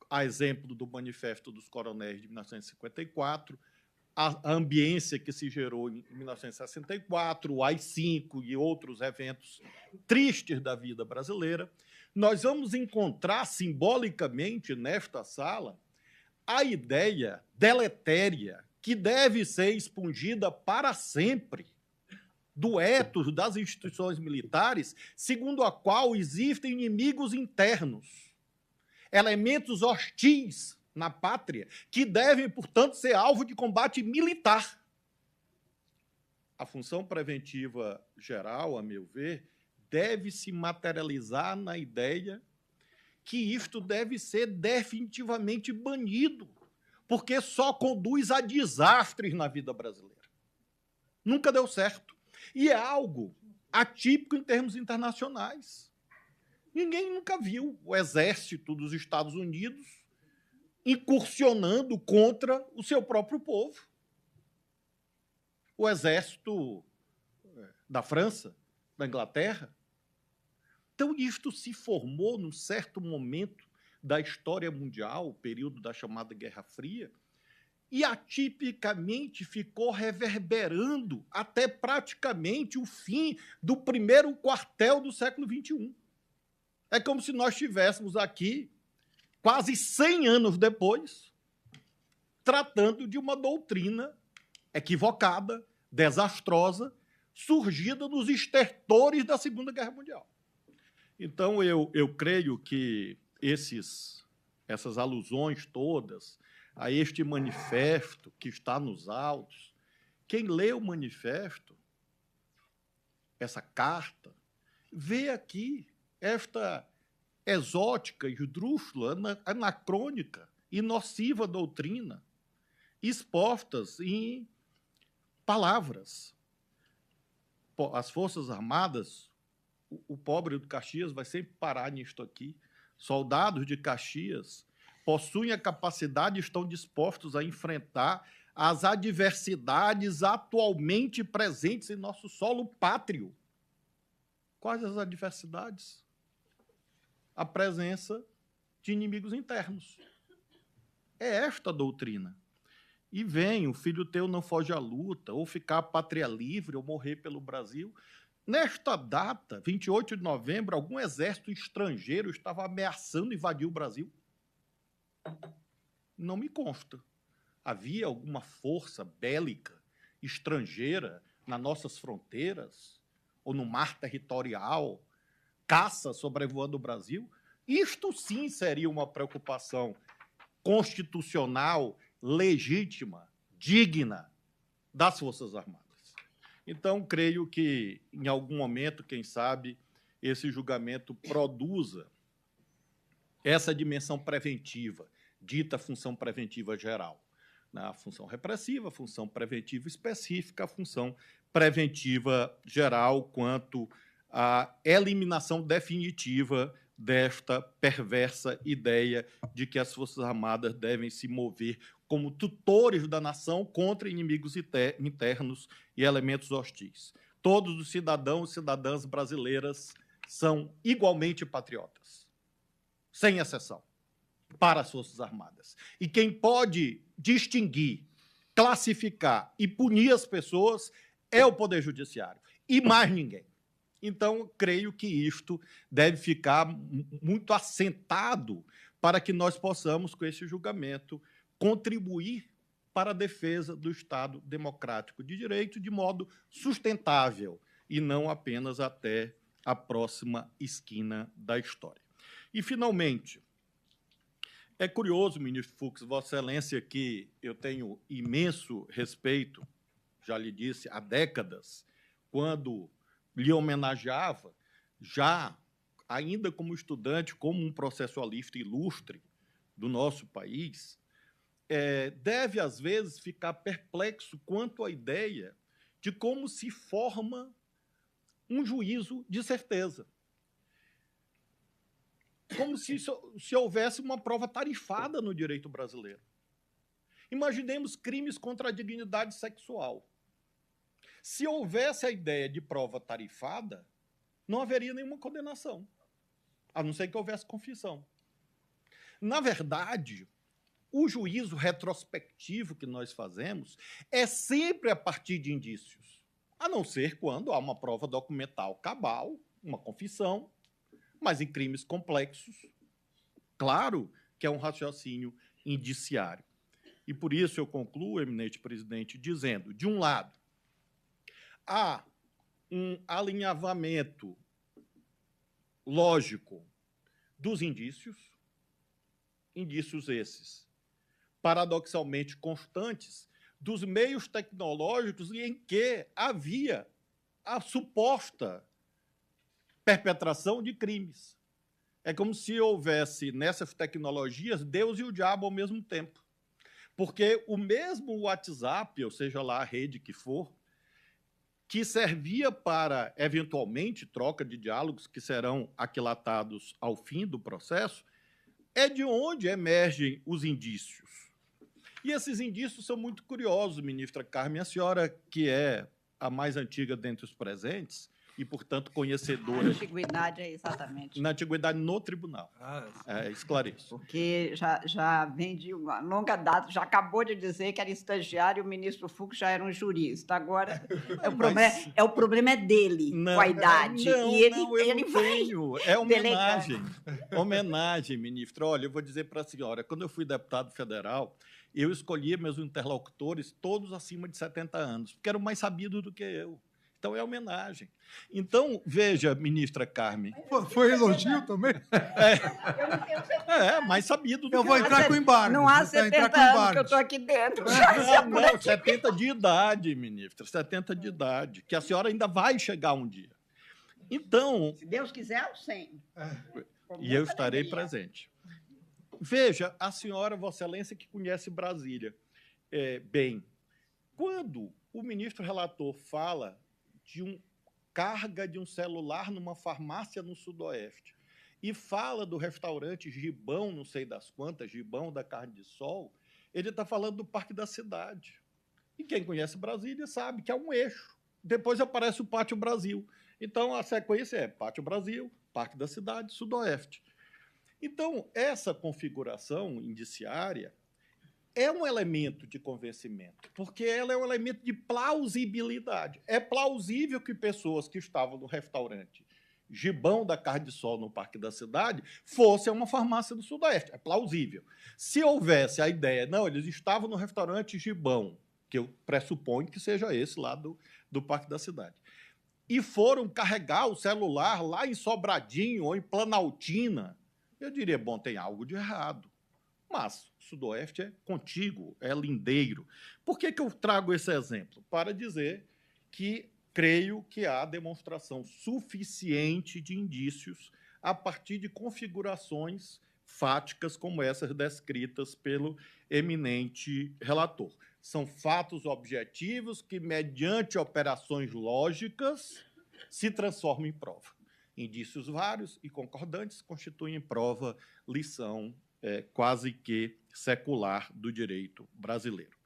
a exemplo do Manifesto dos Coronéis de 1954, a ambiência que se gerou em 1964, o AI-5 e outros eventos tristes da vida brasileira, nós vamos encontrar simbolicamente nesta sala a ideia deletéria que deve ser expungida para sempre do ethos das instituições militares, segundo a qual existem inimigos internos, elementos hostis na pátria, que devem, portanto, ser alvo de combate militar. A função preventiva geral, a meu ver, deve se materializar na ideia que isto deve ser definitivamente banido, porque só conduz a desastres na vida brasileira. Nunca deu certo. E é algo atípico em termos internacionais. Ninguém nunca viu o exército dos Estados Unidos incursionando contra o seu próprio povo. O exército da França, da Inglaterra. Então, isto se formou num certo momento da história mundial, o período da chamada Guerra Fria, e atipicamente ficou reverberando até praticamente o fim do primeiro quartel do século XXI. É como se nós tivéssemos aqui quase 100 anos depois, tratando de uma doutrina equivocada, desastrosa, surgida nos estertores da Segunda Guerra Mundial. Então, eu creio que essas alusões todas a este manifesto que está nos autos, quem lê o manifesto, essa carta, vê aqui esta exótica, esdrúxula, anacrônica e nociva doutrina expostas em palavras. As Forças Armadas, o pobre do Caxias vai sempre parar nisto aqui. Soldados de Caxias possuem a capacidade e estão dispostos a enfrentar as adversidades atualmente presentes em nosso solo pátrio. Quais as adversidades? A presença de inimigos internos. É esta a doutrina. E vem, o filho teu não foge à luta, ou ficar pátria livre, ou morrer pelo Brasil. Nesta data, 28 de novembro, algum exército estrangeiro estava ameaçando invadir o Brasil? Não me consta. Havia alguma força bélica estrangeira nas nossas fronteiras, ou no mar territorial, caça sobrevoando o Brasil? Isto sim seria uma preocupação constitucional, legítima, digna das Forças Armadas. Então, creio que, em algum momento, quem sabe, esse julgamento produza essa dimensão preventiva, dita função preventiva geral. A função repressiva, a função preventiva específica, a função preventiva geral quanto à eliminação definitiva desta perversa ideia de que as Forças Armadas devem se mover como tutores da nação contra inimigos internos e elementos hostis. Todos os cidadãos e cidadãs brasileiras são igualmente patriotas, sem exceção, para as Forças Armadas. E quem pode distinguir, classificar e punir as pessoas é o Poder Judiciário, e mais ninguém. Então, creio que isto deve ficar muito assentado para que nós possamos, com esse julgamento, contribuir para a defesa do Estado democrático de direito de modo sustentável e não apenas até a próxima esquina da história. E, finalmente, é curioso, ministro Fux, Vossa Excelência, que eu tenho imenso respeito, já lhe disse, há décadas, quando lhe homenageava, já ainda como estudante, como um processualista ilustre do nosso país, deve, às vezes, ficar perplexo quanto à ideia de como se forma um juízo de certeza. Como se houvesse uma prova tarifada no direito brasileiro. Imaginemos crimes contra a dignidade sexual. Se houvesse a ideia de prova tarifada, não haveria nenhuma condenação, a não ser que houvesse confissão. Na verdade, o juízo retrospectivo que nós fazemos é sempre a partir de indícios, a não ser quando há uma prova documental cabal, uma confissão, mas em crimes complexos, claro que é um raciocínio indiciário. E por isso eu concluo, eminente presidente, dizendo, de um lado, há um alinhavamento lógico dos indícios esses, paradoxalmente constantes, dos meios tecnológicos em que havia a suposta perpetração de crimes. É como se houvesse nessas tecnologias Deus e o diabo ao mesmo tempo. Porque o mesmo WhatsApp, ou seja lá a rede que for, que servia para, eventualmente, troca de diálogos que serão aquilatados ao fim do processo, é de onde emergem os indícios. E esses indícios são muito curiosos, ministra Carmen. A senhora, que é a mais antiga dentre os presentes, e, portanto, conhecedora. A antiguidade é exatamente. Na antiguidade, no tribunal. Esclareço. Porque já vem de uma longa data, já acabou de dizer que era estagiário, o ministro Fux já era um jurista. Agora, o problema é dele, com a idade. E ele vai. É homenagem. Homenagem, ministro. Olha, eu vou dizer para a senhora, quando eu fui deputado federal, eu escolhia meus interlocutores todos acima de 70 anos, porque eram mais sabidos do que eu. Então, é homenagem. Então, veja, ministra Carmen. Foi elogio também? Mais sabido do que eu. Vou entrar com o embargo. Não há 70 anos que eu estou aqui dentro. Não, 70 de idade, ministra. 70 de idade. Que a senhora ainda vai chegar um dia. Então... Se Deus quiser, eu 100. E eu estarei presente. Veja, a senhora, Vossa Excelência, que conhece Brasília bem, quando o ministro relator fala de carga de um celular numa farmácia no Sudoeste e fala do restaurante Gibão, não sei das quantas, Gibão da Carne de Sol, ele está falando do Parque da Cidade. E quem conhece Brasília sabe que é um eixo. Depois aparece o Pátio Brasil. Então, a sequência é Pátio Brasil, Parque da Cidade, Sudoeste. Então, essa configuração indiciária é um elemento de convencimento, porque ela é um elemento de plausibilidade. É plausível que pessoas que estavam no restaurante Gibão da Carne de Sol no Parque da Cidade fossem a uma farmácia do Sudoeste. É plausível. Se houvesse a ideia, não, eles estavam no restaurante Gibão, que eu pressuponho que seja esse lá do Parque da Cidade, e foram carregar o celular lá em Sobradinho ou em Planaltina, eu diria, bom, tem algo de errado. Mas o Sudoeste é contíguo, é lindeiro. Por que eu trago esse exemplo? Para dizer que creio que há demonstração suficiente de indícios a partir de configurações fáticas como essas descritas pelo eminente relator. São fatos objetivos que, mediante operações lógicas, se transformam em prova. Indícios vários e concordantes constituem prova, lição quase que secular do direito brasileiro.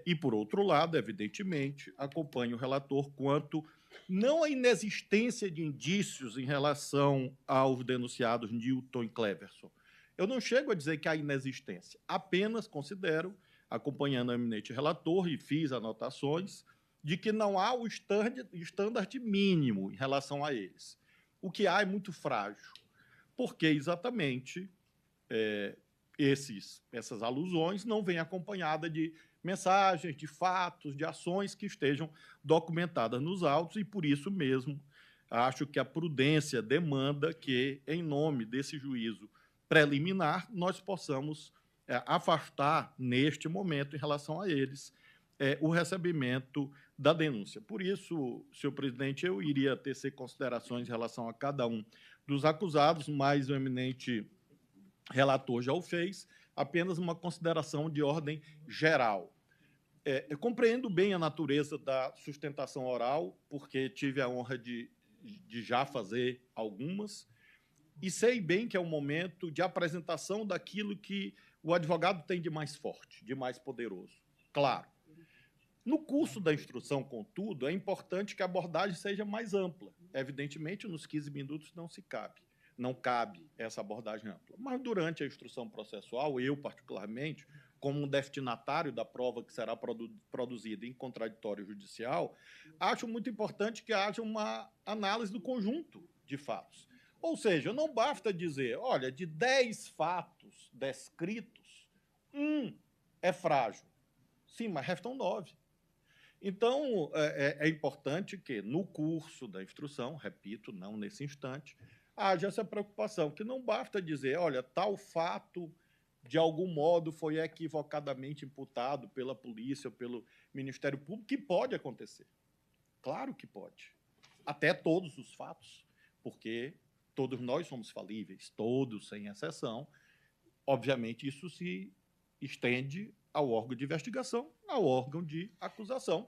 E, por outro lado, evidentemente, acompanho o relator quanto não à inexistência de indícios em relação aos denunciados Newton e Cleverson. Eu não chego a dizer que há inexistência, apenas considero, acompanhando o eminente relator, e fiz anotações, de que não há o estandarte mínimo em relação a eles. O que há é muito frágil, porque exatamente essas alusões não vêm acompanhadas de mensagens, de fatos, de ações que estejam documentadas nos autos, e por isso mesmo acho que a prudência demanda que, em nome desse juízo preliminar, nós possamos afastar, neste momento, em relação a eles, o recebimento da denúncia. Por isso, senhor presidente, eu iria tecer considerações em relação a cada um dos acusados, mas o eminente relator já o fez, apenas uma consideração de ordem geral. Eu compreendo bem a natureza da sustentação oral, porque tive a honra de já fazer algumas, e sei bem que é um momento de apresentação daquilo que o advogado tem de mais forte, de mais poderoso. Claro. No curso da instrução, contudo, é importante que a abordagem seja mais ampla. Evidentemente, nos 15 minutos não cabe essa abordagem ampla. Mas, durante a instrução processual, eu, particularmente, como um destinatário da prova que será produzida em contraditório judicial, acho muito importante que haja uma análise do conjunto de fatos. Ou seja, não basta dizer, olha, de 10 fatos descritos, é frágil. Sim, mas restam 9. Então, é importante que, no curso da instrução, repito, não nesse instante, haja essa preocupação, que não basta dizer, olha, tal fato, de algum modo, foi equivocadamente imputado pela polícia ou pelo Ministério Público, que pode acontecer. Claro que pode. Até todos os fatos, porque todos nós somos falíveis, todos, sem exceção. Obviamente, isso se estende ao órgão de investigação, ao órgão de acusação,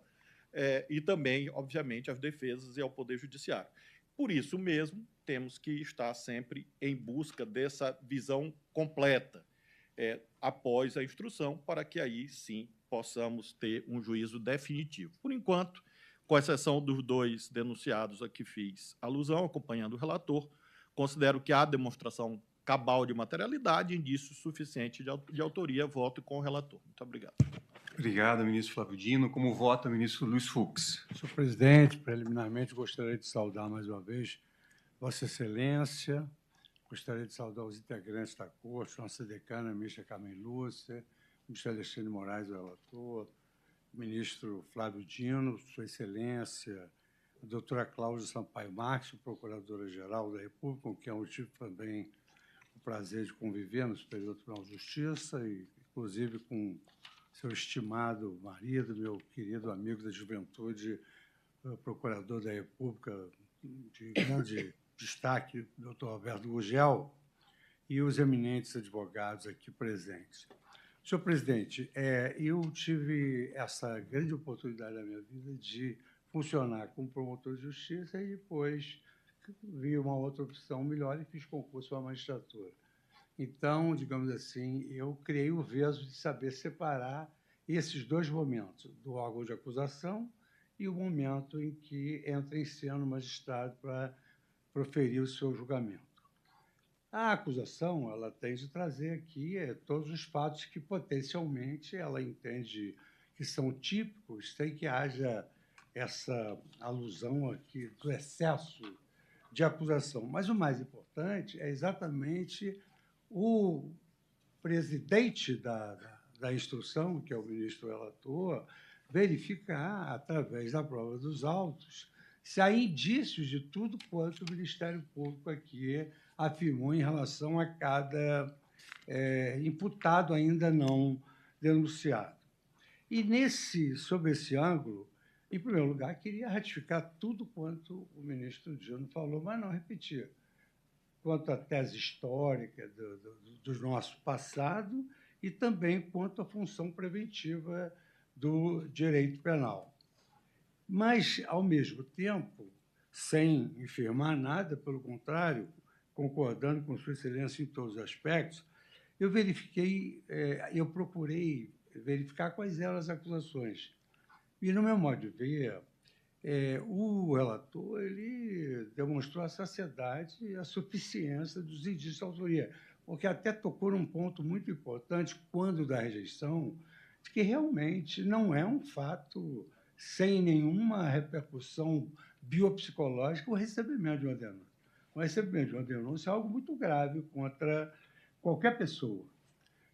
e também, obviamente, às defesas e ao Poder Judiciário. Por isso mesmo, temos que estar sempre em busca dessa visão completa, após a instrução, para que aí, sim, possamos ter um juízo definitivo. Por enquanto, com exceção dos 2 denunciados a que fiz alusão, acompanhando o relator, considero que há demonstração cabal de materialidade e indício suficiente de autoria. Voto com o relator. Muito obrigado. Obrigado, ministro Flávio Dino. Como vota o ministro Luiz Fux? Senhor presidente, preliminarmente gostaria de saudar mais uma vez Vossa Excelência, gostaria de saudar os integrantes da Corte, nossa decana, a ministra Carmen Lúcia, o ministro Alexandre de Moraes, o relator, o ministro Flávio Dino, Sua Excelência, a doutora Cláudia Sampaio Marques, procuradora-geral da República, com quem eu tive também o prazer de conviver no Superior Tribunal de Justiça, e, inclusive, com seu estimado marido, meu querido amigo da juventude, o procurador da República, de grande destaque, doutor Roberto Gugel, e os eminentes advogados aqui presentes. Senhor presidente, eu tive essa grande oportunidade na minha vida de funcionar como promotor de justiça e depois vi uma outra opção melhor e fiz concurso à magistratura. Então, digamos assim, eu criei o veso de saber separar esses 2 momentos, do órgão de acusação e o momento em que entra em cena o magistrado para proferir o seu julgamento. A acusação, ela tem de trazer aqui todos os fatos que, potencialmente, ela entende que são típicos, sem que haja essa alusão aqui do excesso de acusação. Mas o mais importante é exatamente o presidente da instrução, que é o ministro relator, verificar, através da prova dos autos, se há indícios de tudo quanto o Ministério Público aqui afirmou em relação a cada imputado ainda não denunciado. E, sob esse ângulo, em primeiro lugar, queria ratificar tudo quanto o ministro Dino falou, mas não repetir. Quanto à tese histórica do nosso passado e também quanto à função preventiva do direito penal. Mas, ao mesmo tempo, sem afirmar nada, pelo contrário, concordando com Sua Excelência em todos os aspectos, eu procurei verificar quais eram as acusações. E, no meu modo de ver, o relator ele demonstrou a saciedade e a suficiência dos indícios de autoria, porque até tocou num ponto muito importante, quando da rejeição, de que realmente não é um fato sem nenhuma repercussão biopsicológica o recebimento de uma denúncia. O recebimento de uma denúncia é algo muito grave contra qualquer pessoa.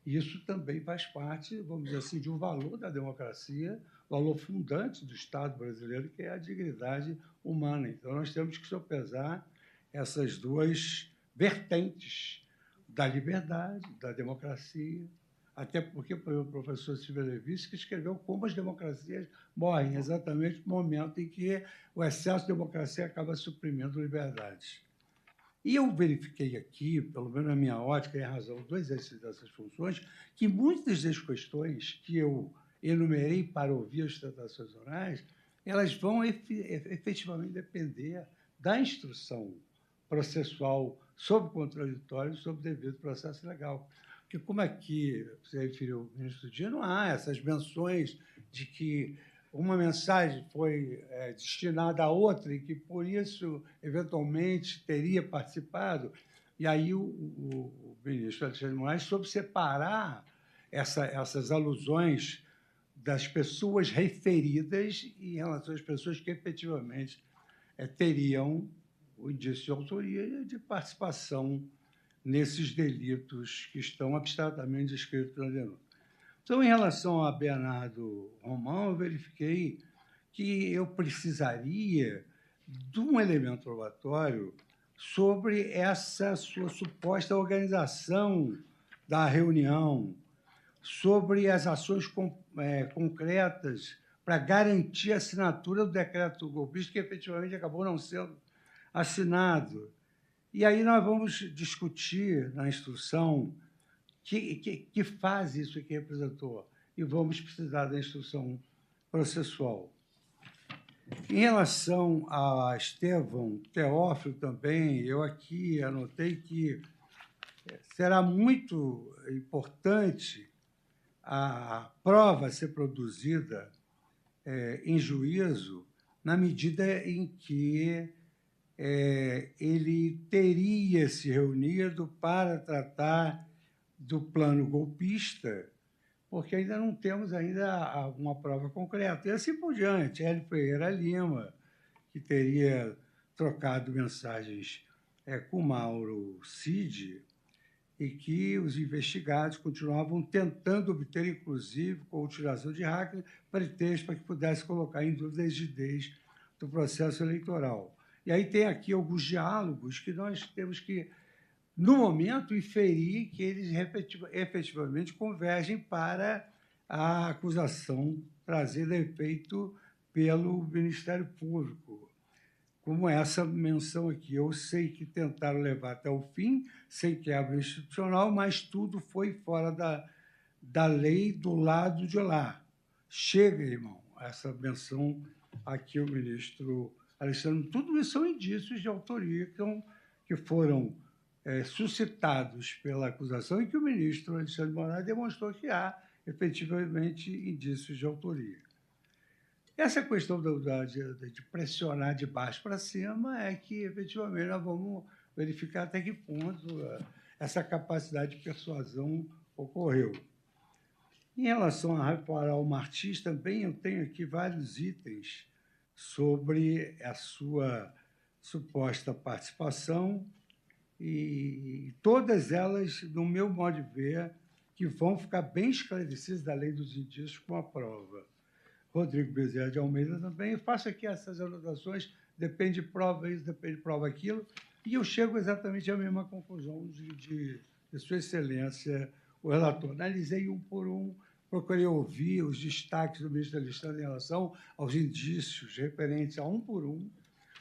Isso também faz parte, vamos dizer assim, de um valor da democracia, valor fundante do Estado brasileiro, que é a dignidade humana. Então, nós temos que sopesar essas 2 vertentes da liberdade, da democracia, até porque o professor Silvio Levinsky escreveu como as democracias morrem, exatamente no momento em que o excesso de democracia acaba suprimindo liberdades. E eu verifiquei aqui, pelo menos na minha ótica, em razão do exercício dessas funções, que muitas das questões que eu enumerei para ouvir as tentações orais, elas vão efetivamente depender da instrução processual sobre contraditório e sobre devido processo legal. Porque, como aqui você referiu, ministro Dino, há essas menções de que uma mensagem foi destinada a outra e que, por isso, eventualmente, teria participado. E aí o ministro Alexandre de Moraes soube separar essas alusões das pessoas referidas em relação às pessoas que, efetivamente, teriam o indício de autoria e de participação nesses delitos que estão abstratamente descritos na denúncia. Então, em relação a Bernardo Romão, eu verifiquei que eu precisaria de um elemento probatório sobre essa sua suposta organização da reunião, sobre as ações concretas para garantir a assinatura do decreto golpista, que efetivamente acabou não sendo assinado. E aí nós vamos discutir na instrução que fase isso aqui representou, e vamos precisar da instrução processual. Em relação a Estevão Teófilo também, eu aqui anotei que será muito importante a prova ser produzida em juízo na medida em que ele teria se reunido para tratar do plano golpista, porque ainda não temos ainda uma prova concreta. E assim por diante. Hélio Pereira Lima, que teria trocado mensagens com Mauro Cid, e que os investigados continuavam tentando obter, inclusive, com a utilização de hackers, pretextos para que pudesse colocar em dúvida a rigidez do processo eleitoral. E aí tem aqui alguns diálogos que nós temos que, no momento, inferir que eles efetivamente convergem para a acusação trazida a efeito pelo Ministério Público. Como essa menção aqui, eu sei que tentaram levar até o fim, sem quebra institucional, mas tudo foi fora da lei do lado de lá. Chega, irmão, essa menção aqui, o ministro Alexandre. Tudo isso são indícios de autoria que foram suscitados pela acusação e que o ministro Alexandre de Moraes demonstrou que há, efetivamente, indícios de autoria. Essa questão de pressionar de baixo para cima é que, efetivamente, nós vamos verificar até que ponto essa capacidade de persuasão ocorreu. Em relação a Rafael Martins, também eu tenho aqui vários itens sobre a sua suposta participação e todas elas, no meu modo de ver, que vão ficar bem esclarecidas da lei dos indícios com a prova. Rodrigo Bezerra de Almeida também. Eu faço aqui essas anotações, depende de prova isso, depende de prova aquilo, e eu chego exatamente à mesma conclusão de Sua Excelência, o relator. Analisei um por um, procurei ouvir os destaques do ministro Alexandre em relação aos indícios referentes a um por um,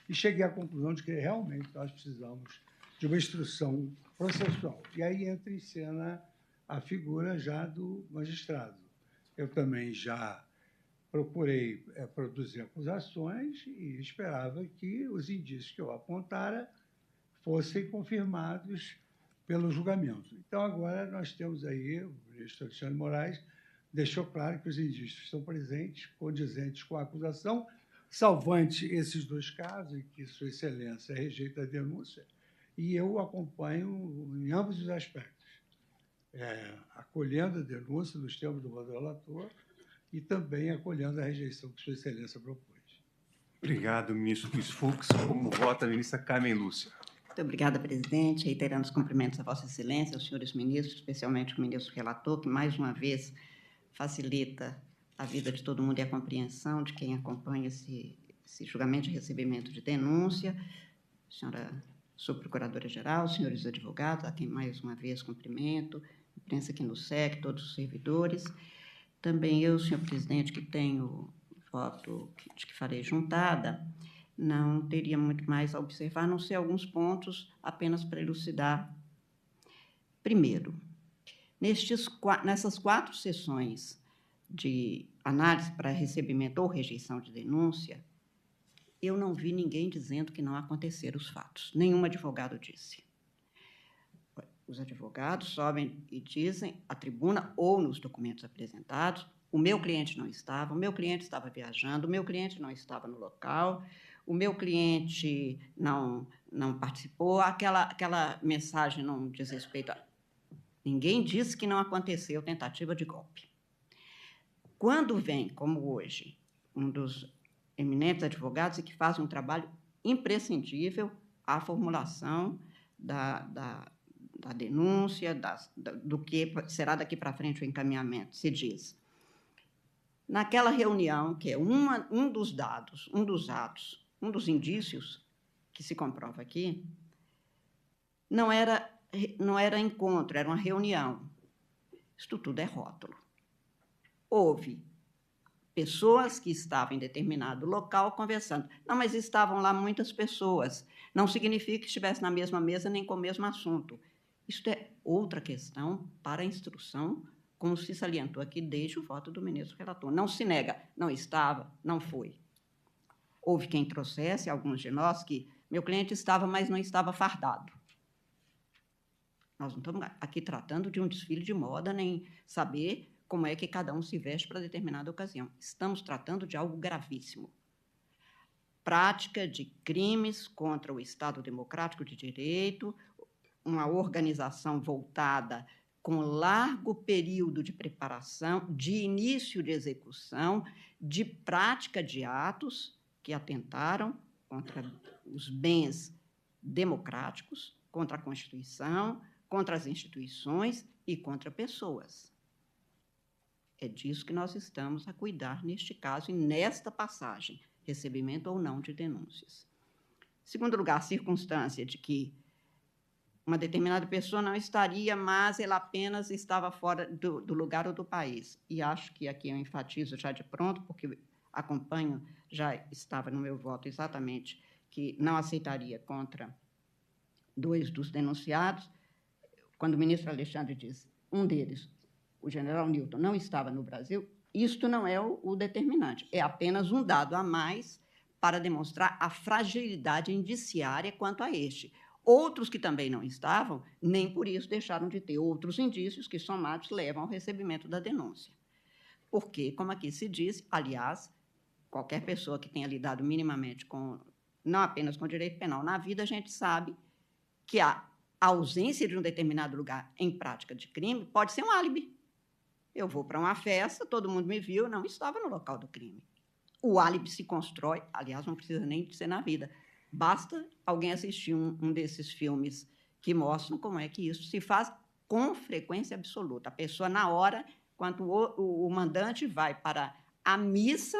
e cheguei à conclusão de que realmente nós precisamos de uma instrução processual. E aí entra em cena a figura já do magistrado. Eu também já procurei produzir acusações e esperava que os indícios que eu apontara fossem confirmados pelo julgamento. Então, agora nós temos aí, o ministro Alexandre de Moraes deixou claro que os indícios estão presentes, condizentes com a acusação, salvante esses dois casos, em que Sua Excelência rejeita a denúncia, e eu acompanho em ambos os aspectos, acolhendo a denúncia nos termos do voto do relator, e também acolhendo a rejeição que Sua Excelência propôs. Obrigado, ministro Luiz Fux. Como vota a ministra Carmen Lúcia? Muito obrigada, presidente. Reiterando os cumprimentos a Vossa Excelência, aos senhores ministros, especialmente o ministro relator, que, mais uma vez, facilita a vida de todo mundo e a compreensão de quem acompanha esse julgamento de recebimento de denúncia. Senhora subprocuradora-geral, senhores advogados, a quem, mais uma vez, cumprimento, imprensa que nos segue, todos os servidores. Também eu, senhor presidente, que tenho voto de que farei juntada, não teria muito mais a observar, a não ser alguns pontos apenas para elucidar. Primeiro, nessas 4 sessões de análise para recebimento ou rejeição de denúncia, eu não vi ninguém dizendo que não aconteceram os fatos. Nenhum advogado disse. Os advogados sobem e dizem à tribuna ou nos documentos apresentados: o meu cliente não estava, o meu cliente estava viajando, o meu cliente não estava no local, o meu cliente não participou, aquela mensagem não diz respeito a... Ninguém disse que não aconteceu tentativa de golpe. Quando vem, como hoje, um dos eminentes advogados e que faz um trabalho imprescindível à formulação da denúncia, do que será daqui para frente o encaminhamento, se diz. Naquela reunião, que é um dos dados, um dos atos, um dos indícios que se comprova aqui, não era encontro, era uma reunião. Isto tudo é rótulo. Houve pessoas que estavam em determinado local conversando. Não, mas estavam lá muitas pessoas. Não significa que estivesse na mesma mesa nem com o mesmo assunto. Isto é outra questão para a instrução, como se salientou aqui desde o voto do ministro relator. Não se nega, não estava, não foi. Houve quem trouxesse, alguns de nós, que meu cliente estava, mas não estava fardado. Nós não estamos aqui tratando de um desfile de moda, nem saber como é que cada um se veste para determinada ocasião. Estamos tratando de algo gravíssimo. prática de crimes contra o Estado Democrático de Direito, uma organização voltada com largo período de preparação, de início de execução, de prática de atos que atentaram contra os bens democráticos, contra a Constituição, contra as instituições e contra pessoas. É disso que nós estamos a cuidar neste caso e nesta passagem, recebimento ou não de denúncias. Segundo lugar, a circunstância de que uma determinada pessoa não estaria, mas ela apenas estava fora do lugar ou do país. E acho que aqui eu enfatizo já de pronto, porque acompanho, já estava no meu voto exatamente, que não aceitaria contra 2 dos denunciados, quando o ministro Alexandre diz, um deles, o general Newton, não estava no Brasil, isto não é o determinante, é apenas um dado a mais para demonstrar a fragilidade indiciária quanto a este. Outros que também não estavam, nem por isso deixaram de ter outros indícios que, somados, levam ao recebimento da denúncia. Porque, como aqui se diz, aliás, qualquer pessoa que tenha lidado minimamente com, não apenas com o direito penal, na vida a gente sabe que a ausência de um determinado lugar em prática de crime pode ser um álibi. Eu vou para uma festa, todo mundo me viu, não estava no local do crime. O álibi se constrói, aliás, não precisa nem de ser na vida. Basta alguém assistir um desses filmes que mostram como é que isso se faz com frequência absoluta. A pessoa, na hora, enquanto o mandante vai para a missa,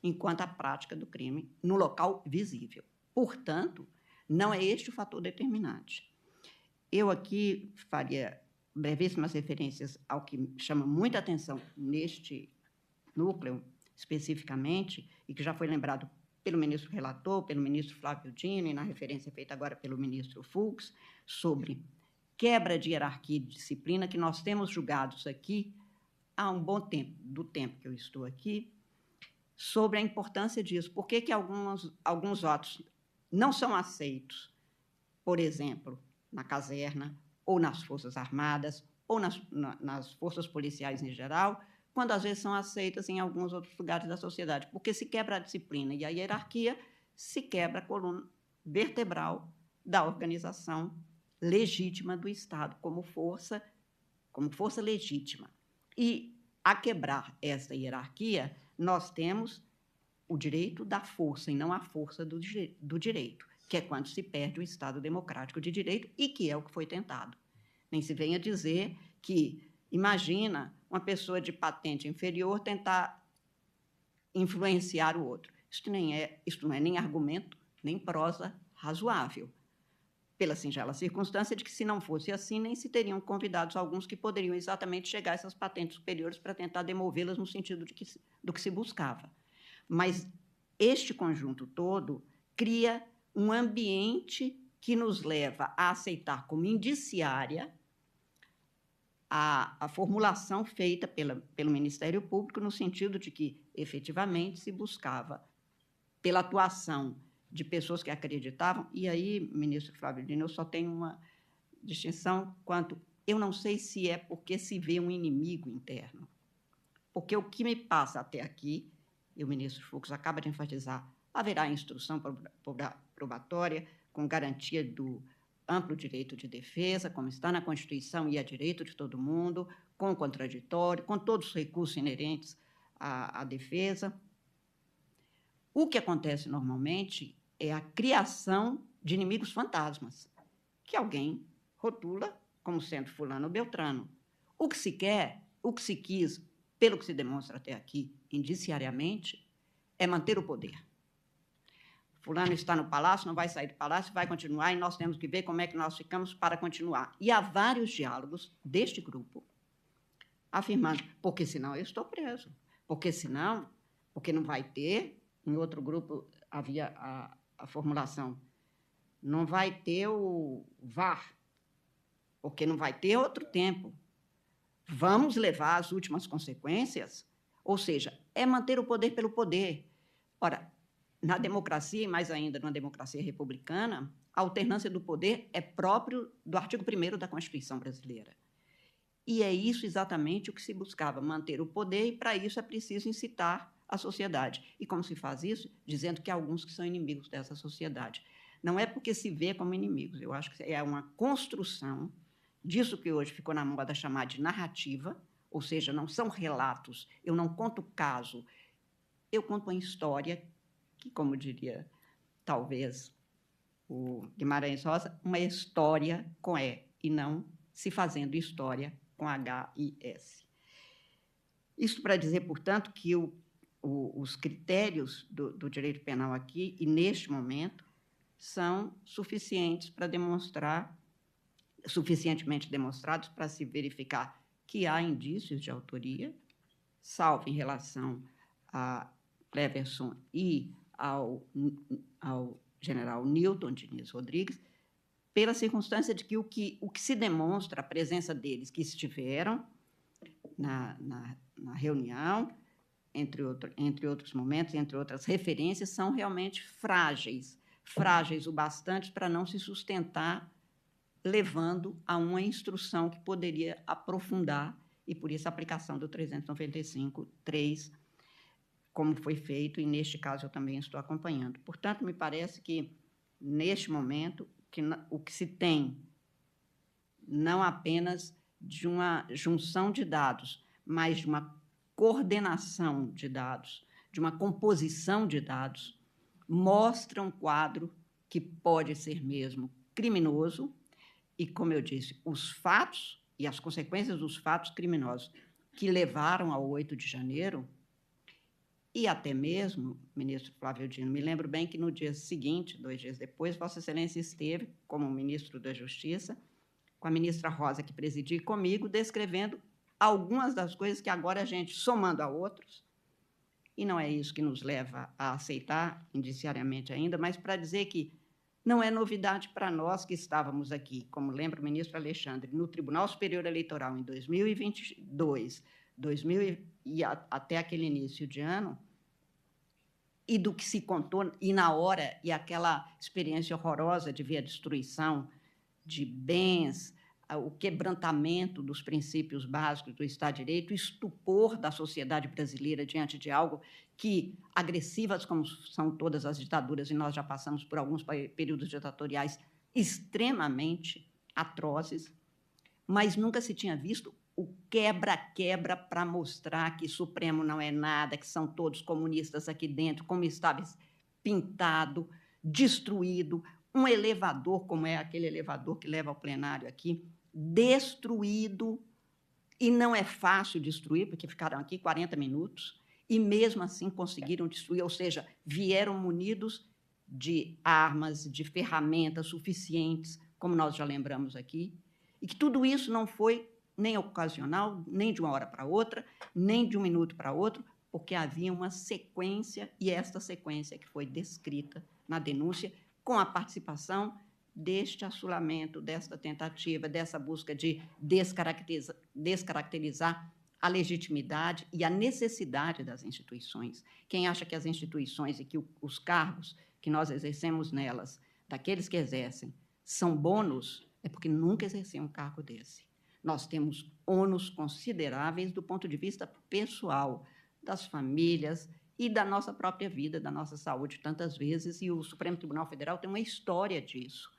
enquanto a prática do crime no local visível. Portanto, não é este o fator determinante. Eu aqui faria brevíssimas referências ao que chama muita atenção neste núcleo, especificamente, e que já foi lembrado pelo ministro relator, pelo ministro Flávio Dino, e na referência feita agora pelo ministro Fux, sobre quebra de hierarquia e disciplina, que nós temos julgados aqui há um bom tempo, do tempo que eu estou aqui, sobre a importância disso. Por que alguns atos não são aceitos, por exemplo, na caserna, ou nas Forças Armadas, ou nas forças policiais em geral, quando às vezes são aceitas em alguns outros lugares da sociedade, porque se quebra a disciplina e a hierarquia, se quebra a coluna vertebral da organização legítima do Estado, como força legítima. E, a quebrar essa hierarquia, nós temos o direito da força e não a força do direito, que é quando se perde o Estado democrático de direito e que é o que foi tentado. Nem se venha dizer que, imagina uma pessoa de patente inferior tentar influenciar o outro. Isto não é nem argumento, nem prosa razoável, pela singela circunstância de que, se não fosse assim, nem se teriam convidados alguns que poderiam exatamente chegar a essas patentes superiores para tentar demovê-las no sentido do que se buscava. Mas este conjunto todo cria um ambiente que nos leva a aceitar como indiciária a formulação feita pelo Ministério Público, no sentido de que, efetivamente, se buscava, pela atuação de pessoas que acreditavam, e aí, ministro Flávio Dino, eu só tenho uma distinção quanto, eu não sei se é porque se vê um inimigo interno, porque o que me passa até aqui, e o ministro Fux acaba de enfatizar, haverá instrução probatória com garantia do amplo direito de defesa, como está na Constituição e é direito de todo mundo, com contraditório, com todos os recursos inerentes à defesa. O que acontece normalmente é a criação de inimigos fantasmas, que alguém rotula como sendo fulano ou beltrano. O que se quer, o que se quis, pelo que se demonstra até aqui, indiciariamente, é manter o poder. Fulano está no palácio, não vai sair do palácio, vai continuar, e nós temos que ver como é que nós ficamos para continuar. E há vários diálogos deste grupo afirmando, porque senão eu estou preso, porque não vai ter, em outro grupo havia a formulação, não vai ter o VAR, porque não vai ter outro tempo. Vamos levar as últimas consequências, ou seja, é manter o poder pelo poder. Ora, na democracia, e mais ainda numa democracia republicana, a alternância do poder é próprio do artigo 1º da Constituição brasileira. E é isso exatamente o que se buscava, manter o poder, e para isso é preciso incitar a sociedade. E como se faz isso? Dizendo que há alguns que são inimigos dessa sociedade. Não é porque se vê como inimigos, eu acho que é uma construção disso que hoje ficou na moda chamar de narrativa, ou seja, não são relatos, eu não conto caso, eu conto uma história que, como diria, talvez, o Guimarães Rosa, uma história com E, e não se fazendo história com H-I-S. Isso para dizer, portanto, que os critérios do direito penal aqui, e neste momento, são suficientes para demonstrar, suficientemente demonstrados para se verificar que há indícios de autoria, salvo em relação a Cleverson e ao general Newton Diniz Rodrigues, pela circunstância de que o que se demonstra, a presença deles que estiveram na reunião, entre outros momentos, entre outras referências, são realmente frágeis o bastante para não se sustentar, levando a uma instrução que poderia aprofundar, e por isso a aplicação do 395.3, como foi feito, e neste caso eu também estou acompanhando. Portanto, me parece que, neste momento, o que se tem, não apenas de uma junção de dados, mas de uma coordenação de dados, de uma composição de dados, mostra um quadro que pode ser mesmo criminoso e, como eu disse, os fatos e as consequências dos fatos criminosos que levaram ao 8 de janeiro, e até mesmo, ministro Flávio Dino, me lembro bem que no dia seguinte, 2 dias depois, Vossa Excelência esteve, como ministro da Justiça, com a ministra Rosa, que presidia, comigo, descrevendo algumas das coisas que agora a gente, somando a outros, e não é isso que nos leva a aceitar indiciariamente ainda, mas para dizer que não é novidade para nós que estávamos aqui, como lembra o ministro Alexandre, no Tribunal Superior Eleitoral em 2022, e até aquele início de ano, e do que se contou, e na hora, e aquela experiência horrorosa de ver a destruição de bens, o quebrantamento dos princípios básicos do Estado de Direito, o estupor da sociedade brasileira diante de algo que, agressivas como são todas as ditaduras, e nós já passamos por alguns períodos ditatoriais extremamente atrozes, mas nunca se tinha visto o quebra-quebra para mostrar que Supremo não é nada, que são todos comunistas aqui dentro, como estava pintado, destruído, um elevador, como é aquele elevador que leva ao plenário aqui, destruído, e não é fácil destruir, porque ficaram aqui 40 minutos, e mesmo assim conseguiram destruir, ou seja, vieram munidos de armas, de ferramentas suficientes, como nós já lembramos aqui, e que tudo isso não foi nem ocasional, nem de uma hora para outra, nem de um minuto para outro, porque havia uma sequência, e esta sequência que foi descrita na denúncia, com a participação deste assolamento, desta tentativa, dessa busca de descaracterizar a legitimidade e a necessidade das instituições. Quem acha que as instituições e que os cargos que nós exercemos nelas, daqueles que exercem, são bônus, é porque nunca exerceram um cargo desse. Nós temos ônus consideráveis do ponto de vista pessoal, das famílias e da nossa própria vida, da nossa saúde, tantas vezes, e o Supremo Tribunal Federal tem uma história disso.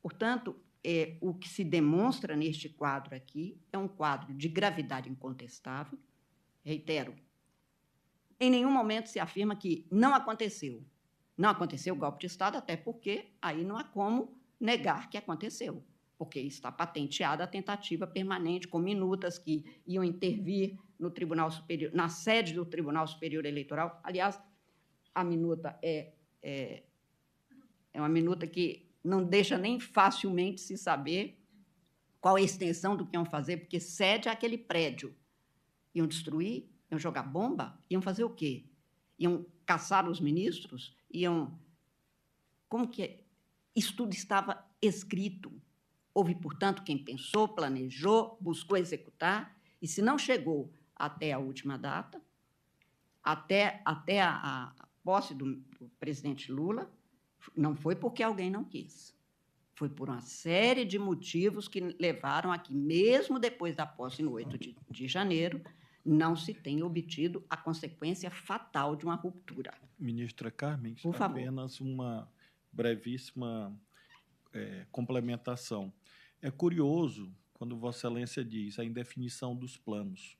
Portanto, o que se demonstra neste quadro aqui é um quadro de gravidade incontestável. Reitero, em nenhum momento se afirma que não aconteceu. Não aconteceu o golpe de Estado, até porque aí não há como negar que aconteceu, porque está patenteada a tentativa permanente, com minutas que iam intervir no Tribunal Superior, na sede do Tribunal Superior Eleitoral. Aliás, a minuta é uma minuta que não deixa nem facilmente se saber qual a extensão do que iam fazer, porque sede é aquele prédio. Iam destruir, iam jogar bomba, iam fazer o quê? Iam caçar os ministros, iam... Como que é? Isso tudo estava escrito. Houve, portanto, quem pensou, planejou, buscou executar, e se não chegou até a última data, até a posse do presidente Lula, não foi porque alguém não quis. Foi por uma série de motivos que levaram a que, mesmo depois da posse, no 8 de janeiro, não se tenha obtido a consequência fatal de uma ruptura. Ministra Carmen, Por favor. apenas uma brevíssima complementação. É curioso quando Vossa Excelência diz a indefinição dos planos.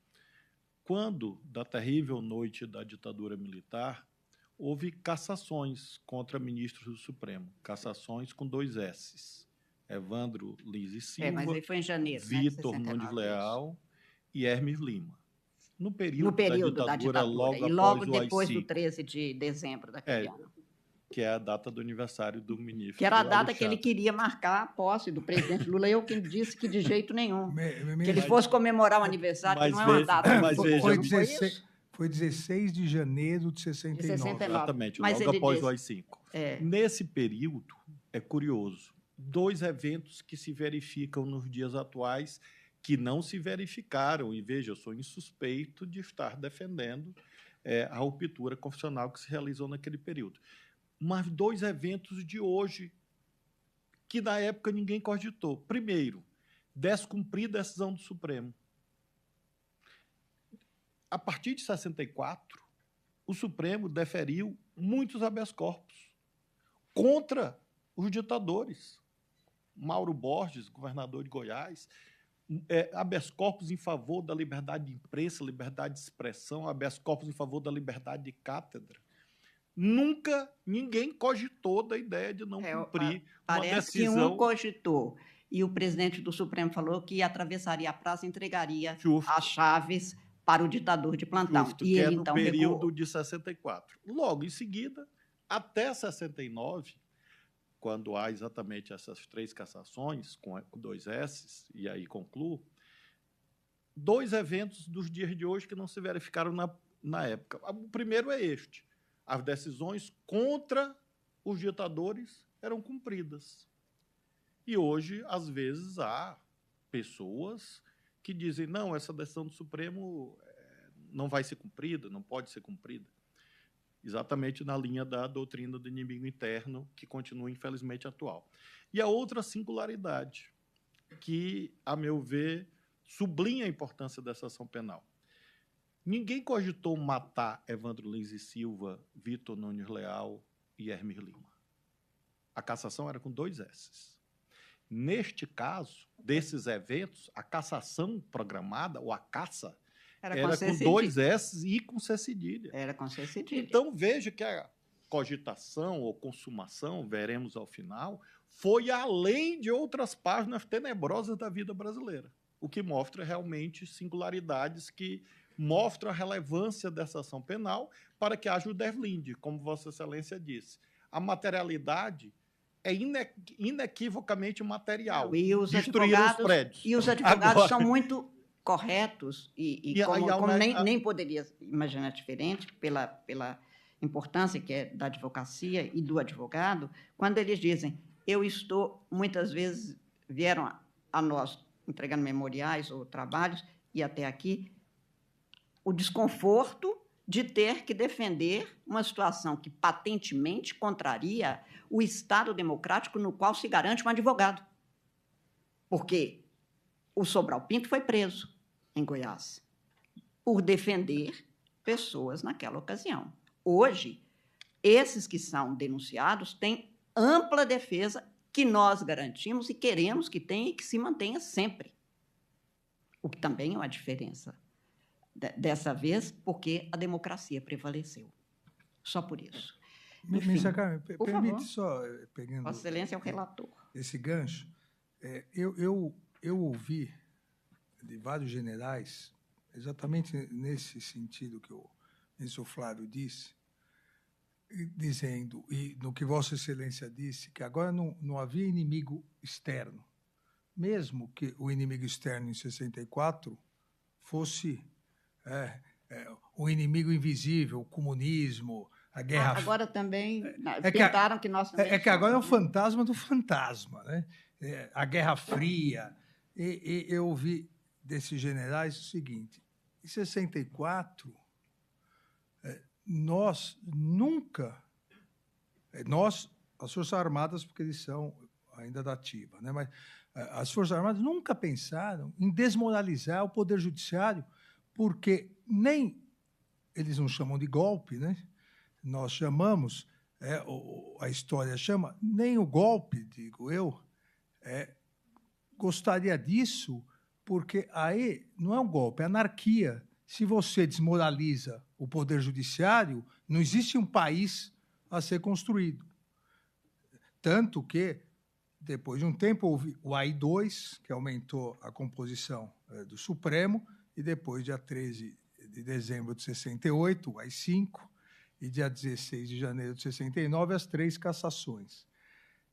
Quando, da terrível noite da ditadura militar, houve cassações contra ministros do Supremo, cassações com 2 S's. Evandro Lins e Silva, Mas aí foi em janeiro, Vitor né, de 69, Nunes Leal e Hermes Lima. No no período período da ditadura, logo e logo após o depois do AI-5, 13 de dezembro daquele ano. que é a data do aniversário do ministro. Que era a data Alexandre. que ele queria marcar a posse do presidente Lula. Eu que disse que de jeito nenhum. Que ele Mas- fosse comemorar o aniversário, que mas não é uma veja- data. mas Foi- veja- Foi, não foi 16, isso? foi 16 de janeiro de 69. 69. Exatamente, Mas logo ele após disse- o AI-5. É. Nesse período, é curioso, 2 eventos que se verificam nos dias atuais que não se verificaram. E veja, eu sou insuspeito de estar defendendo a ruptura constitucional que se realizou naquele período. Mas 2 eventos de hoje que, na época, ninguém cogitou. Primeiro, descumprida a decisão do Supremo. A partir de 64, o Supremo deferiu muitos habeas corpus contra os ditadores. Mauro Borges, governador de Goiás, habeas corpus em favor da liberdade de imprensa, liberdade de expressão, habeas corpus em favor da liberdade de cátedra. Nunca ninguém cogitou da ideia de não cumprir uma Parece que decisão um cogitou. E o presidente do Supremo falou que atravessaria a praça e entregaria justa. as chaves para o ditador de plantão. Justo, E que ele, é no então, período recuou. de 64. Logo em seguida, até 69, quando há exatamente essas 3 cassações, com 2 S's, e aí concluo, 2 eventos dos dias de hoje que não se verificaram na época. O primeiro é este. As decisões contra os ditadores eram cumpridas. E hoje, às vezes, há pessoas que dizem, não, essa decisão do Supremo não vai ser cumprida, não pode ser cumprida. Exatamente na linha da doutrina do inimigo interno, que continua, infelizmente, atual. E a outra singularidade, que, a meu ver, sublinha a importância dessa ação penal. Ninguém cogitou matar Evandro Lins e Silva, Vitor Nunes Leal e Hermes Lima. A cassação era com 2 S's. Neste caso, desses eventos, a cassação programada, ou a caça, era com 2 S's e com C cedilha. Era com C cedilha. Então, veja que a cogitação ou consumação, veremos ao final, foi além de outras páginas tenebrosas da vida brasileira, o que mostra realmente singularidades que mostram a relevância dessa ação penal para que haja o deslinde, como Vossa Excelência disse. A materialidade é inequivocamente material. E os Destruíram advogados, os prédios. E os advogados Agora, são muito corretos como nem poderia imaginar diferente pela importância que é da advocacia e do advogado, quando eles dizem, muitas vezes vieram a nós entregando memoriais ou trabalhos, e até aqui, o desconforto de ter que defender uma situação que patentemente contraria o Estado democrático no qual se garante um advogado. Porque o Sobral Pinto foi preso em Goiás por defender pessoas naquela ocasião. Hoje, esses que são denunciados têm ampla defesa que nós garantimos e queremos que tenha e que se mantenha sempre. O que também é uma diferença. Dessa vez, porque a democracia prevaleceu. Só por isso. Ministra Carmen, por permite favor. só, pegando Vossa Excelência é o relator. esse gancho, eu ouvi de vários generais, exatamente nesse sentido que o ministro Flávio disse, dizendo, e no que Vossa Excelência disse, que agora não havia inimigo externo, mesmo que o inimigo externo em 64 fosse o inimigo invisível, o comunismo, a guerra... Agora também pintaram que nós... É que agora é o fantasma do fantasma, né? A Guerra Fria. E eu ouvi desses generais o seguinte, em 64, nós nunca... as Forças Armadas, porque eles são ainda da ativa, né? Mas as Forças Armadas nunca pensaram em desmoralizar o Poder Judiciário, porque nem eles não chamam de golpe, né? Nós chamamos, a história chama, nem o golpe, digo eu, gostaria disso, porque aí não é um golpe, é anarquia. Se você desmoraliza o Poder Judiciário, não existe um país a ser construído. Tanto que, depois de um tempo, houve o AI-2, que aumentou a composição do Supremo, e depois, dia 13 de dezembro de 68, o AI-5, e dia 16 de janeiro de 69, as 3 cassações.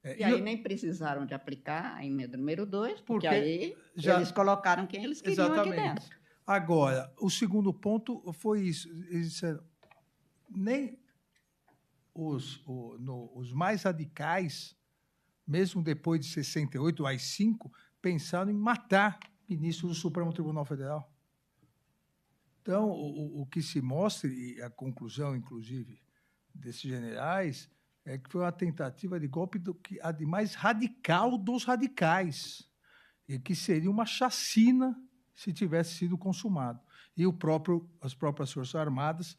E aí nem precisaram de aplicar a emenda número 2, porque aí eles colocaram quem eles queriam. Exatamente. Aqui dentro. Agora, o segundo ponto foi isso. Eles disseram, nem os mais radicais, mesmo depois de 68, o AI-5, pensaram em matar ministros do Supremo Tribunal Federal. Então, o que se mostra, e a conclusão, inclusive, desses generais, é que foi uma tentativa de golpe a de mais radical dos radicais, e que seria uma chacina se tivesse sido consumado. E as próprias Forças Armadas,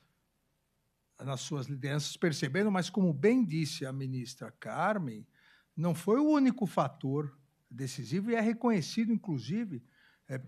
nas suas lideranças, perceberam, mas, como bem disse a ministra Carmen, não foi o único fator decisivo, e é reconhecido, inclusive,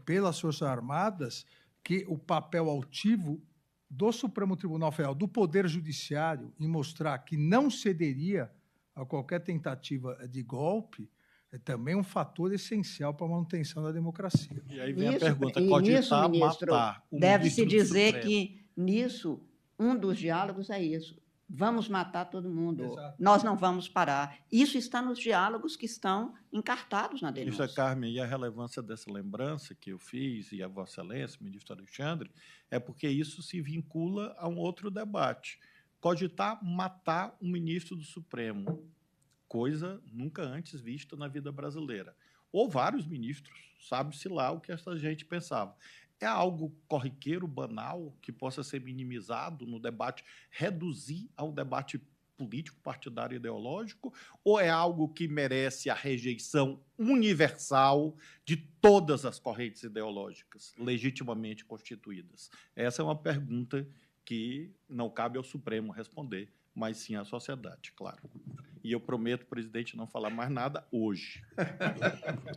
pelas Forças Armadas, que o papel altivo do Supremo Tribunal Federal, do Poder Judiciário, em mostrar que não cederia a qualquer tentativa de golpe, é também um fator essencial para a manutenção da democracia. E aí vem a pergunta, cogitar matar o deve-se dizer que, nisso, um dos diálogos é isso. Vamos matar todo mundo. Exato. Nós não vamos parar. Isso está nos diálogos que estão encartados na denúncia. Ministra Carmen, e a relevância dessa lembrança que eu fiz, e a Vossa Excelência, ministro Alexandre, é porque isso se vincula a um outro debate. Cogitar matar um ministro do Supremo, coisa nunca antes vista na vida brasileira. Ou vários ministros, sabe-se lá o que essa gente pensava. É algo corriqueiro, banal, que possa ser minimizado no debate, reduzir a um debate político, partidário, ideológico, ou é algo que merece a rejeição universal de todas as correntes ideológicas legitimamente constituídas? Essa é uma pergunta que não cabe ao Supremo responder, mas sim à sociedade, claro. E eu prometo, presidente, não falar mais nada hoje.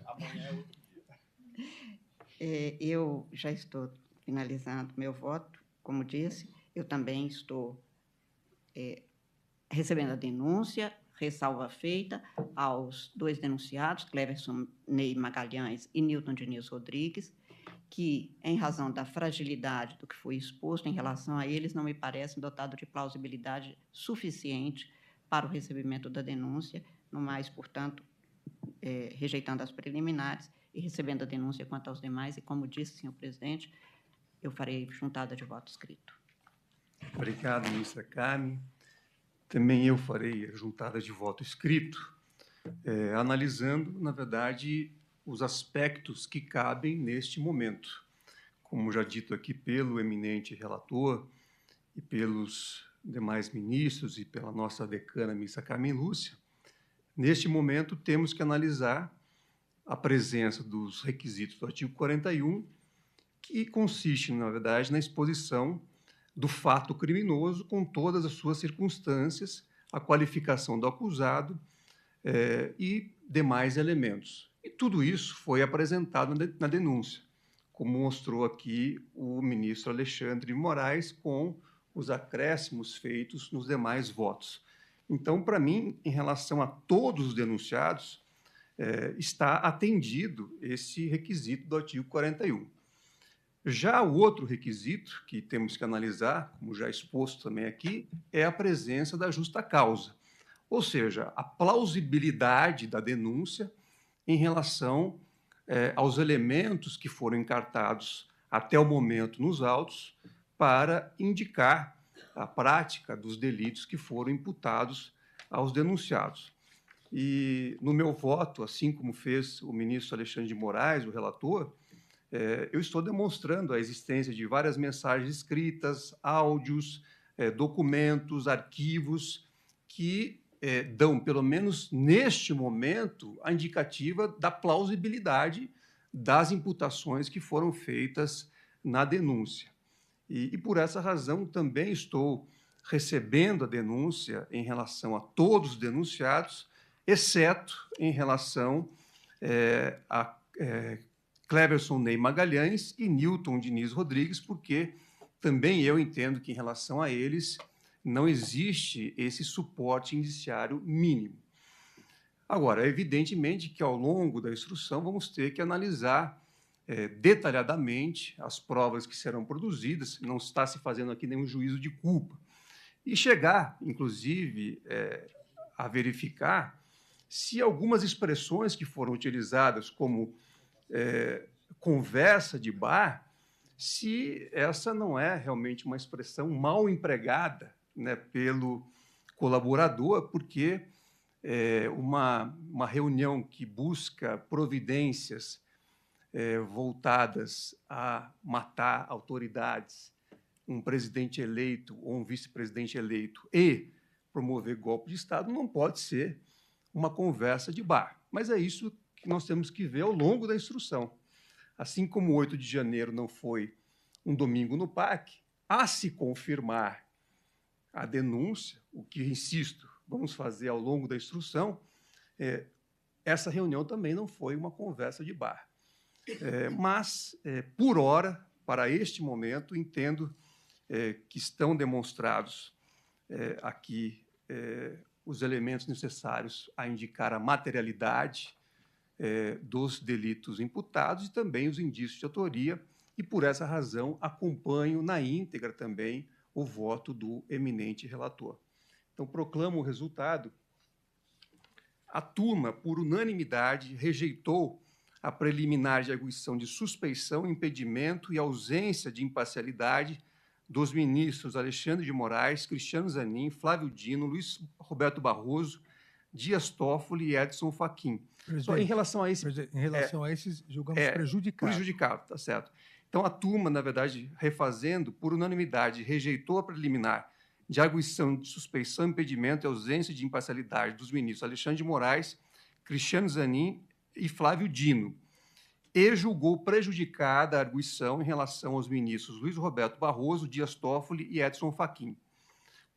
Amanhã é outro dia. Eu já estou finalizando meu voto, como disse, eu também estou recebendo a denúncia, ressalva feita aos 2 denunciados, Cleverson Ney Magalhães e Newton Diniz Rodrigues, que, em razão da fragilidade do que foi exposto em relação a eles, não me parece dotado de plausibilidade suficiente para o recebimento da denúncia, no mais, portanto, rejeitando as preliminares e recebendo a denúncia quanto aos demais, e, como disse, senhor presidente, eu farei juntada de voto escrito. Obrigado, ministra Carmen. Também eu farei juntada de voto escrito, analisando, na verdade, os aspectos que cabem neste momento. Como já dito aqui pelo eminente relator e pelos demais ministros e pela nossa decana, ministra Carmen Lúcia, neste momento temos que analisar a presença dos requisitos do artigo 41, que consiste, na verdade, na exposição do fato criminoso com todas as suas circunstâncias, a qualificação do acusado e demais elementos. E tudo isso foi apresentado na denúncia, como mostrou aqui o ministro Alexandre de Moraes, com os acréscimos feitos nos demais votos. Então, para mim, em relação a todos os denunciados, está atendido esse requisito do artigo 41. Já o outro requisito que temos que analisar, como já exposto também aqui, é a presença da justa causa, ou seja, a plausibilidade da denúncia em relação aos elementos que foram encartados até o momento nos autos para indicar a prática dos delitos que foram imputados aos denunciados. E, no meu voto, assim como fez o ministro Alexandre de Moraes, o relator, eu estou demonstrando a existência de várias mensagens escritas, áudios, documentos, arquivos, que dão, pelo menos neste momento, a indicativa da plausibilidade das imputações que foram feitas na denúncia. E por essa razão, também estou recebendo a denúncia em relação a todos os denunciados, exceto em relação a Cleberson Ney Magalhães e Newton Diniz Rodrigues, porque também eu entendo que, em relação a eles, não existe esse suporte indiciário mínimo. Agora, evidentemente que, ao longo da instrução, vamos ter que analisar detalhadamente as provas que serão produzidas, não está se fazendo aqui nenhum juízo de culpa, e chegar, inclusive, a verificar se algumas expressões que foram utilizadas como conversa de bar, se essa não é realmente uma expressão mal empregada, né, pelo colaborador, porque uma reunião que busca providências voltadas a matar autoridades, um presidente eleito ou um vice-presidente eleito e promover golpe de Estado não pode ser uma conversa de bar. Mas é isso que nós temos que ver ao longo da instrução. Assim como 8 de janeiro não foi um domingo no parque, a se confirmar a denúncia, o que, insisto, vamos fazer ao longo da instrução, essa reunião também não foi uma conversa de bar. Mas, por hora, para este momento, entendo que estão demonstrados aqui os elementos necessários a indicar a materialidade dos delitos imputados e também os indícios de autoria, e, por essa razão, acompanho na íntegra também o voto do eminente relator. Então, proclamo o resultado. A turma, por unanimidade, rejeitou a preliminar de arguição de suspeição, impedimento e ausência de imparcialidade dos ministros Alexandre de Moraes, Cristiano Zanin, Flávio Dino, Luiz Roberto Barroso, Dias Toffoli e Edson Fachin. Só em relação a esses, julgamos prejudicado. Prejudicado, tá certo. Então, a turma, na verdade, refazendo, por unanimidade, rejeitou a preliminar de arguição de suspeição, impedimento e ausência de imparcialidade dos ministros Alexandre de Moraes, Cristiano Zanin e Flávio Dino, e julgou prejudicada a arguição em relação aos ministros Luiz Roberto Barroso, Dias Toffoli e Edson Fachin.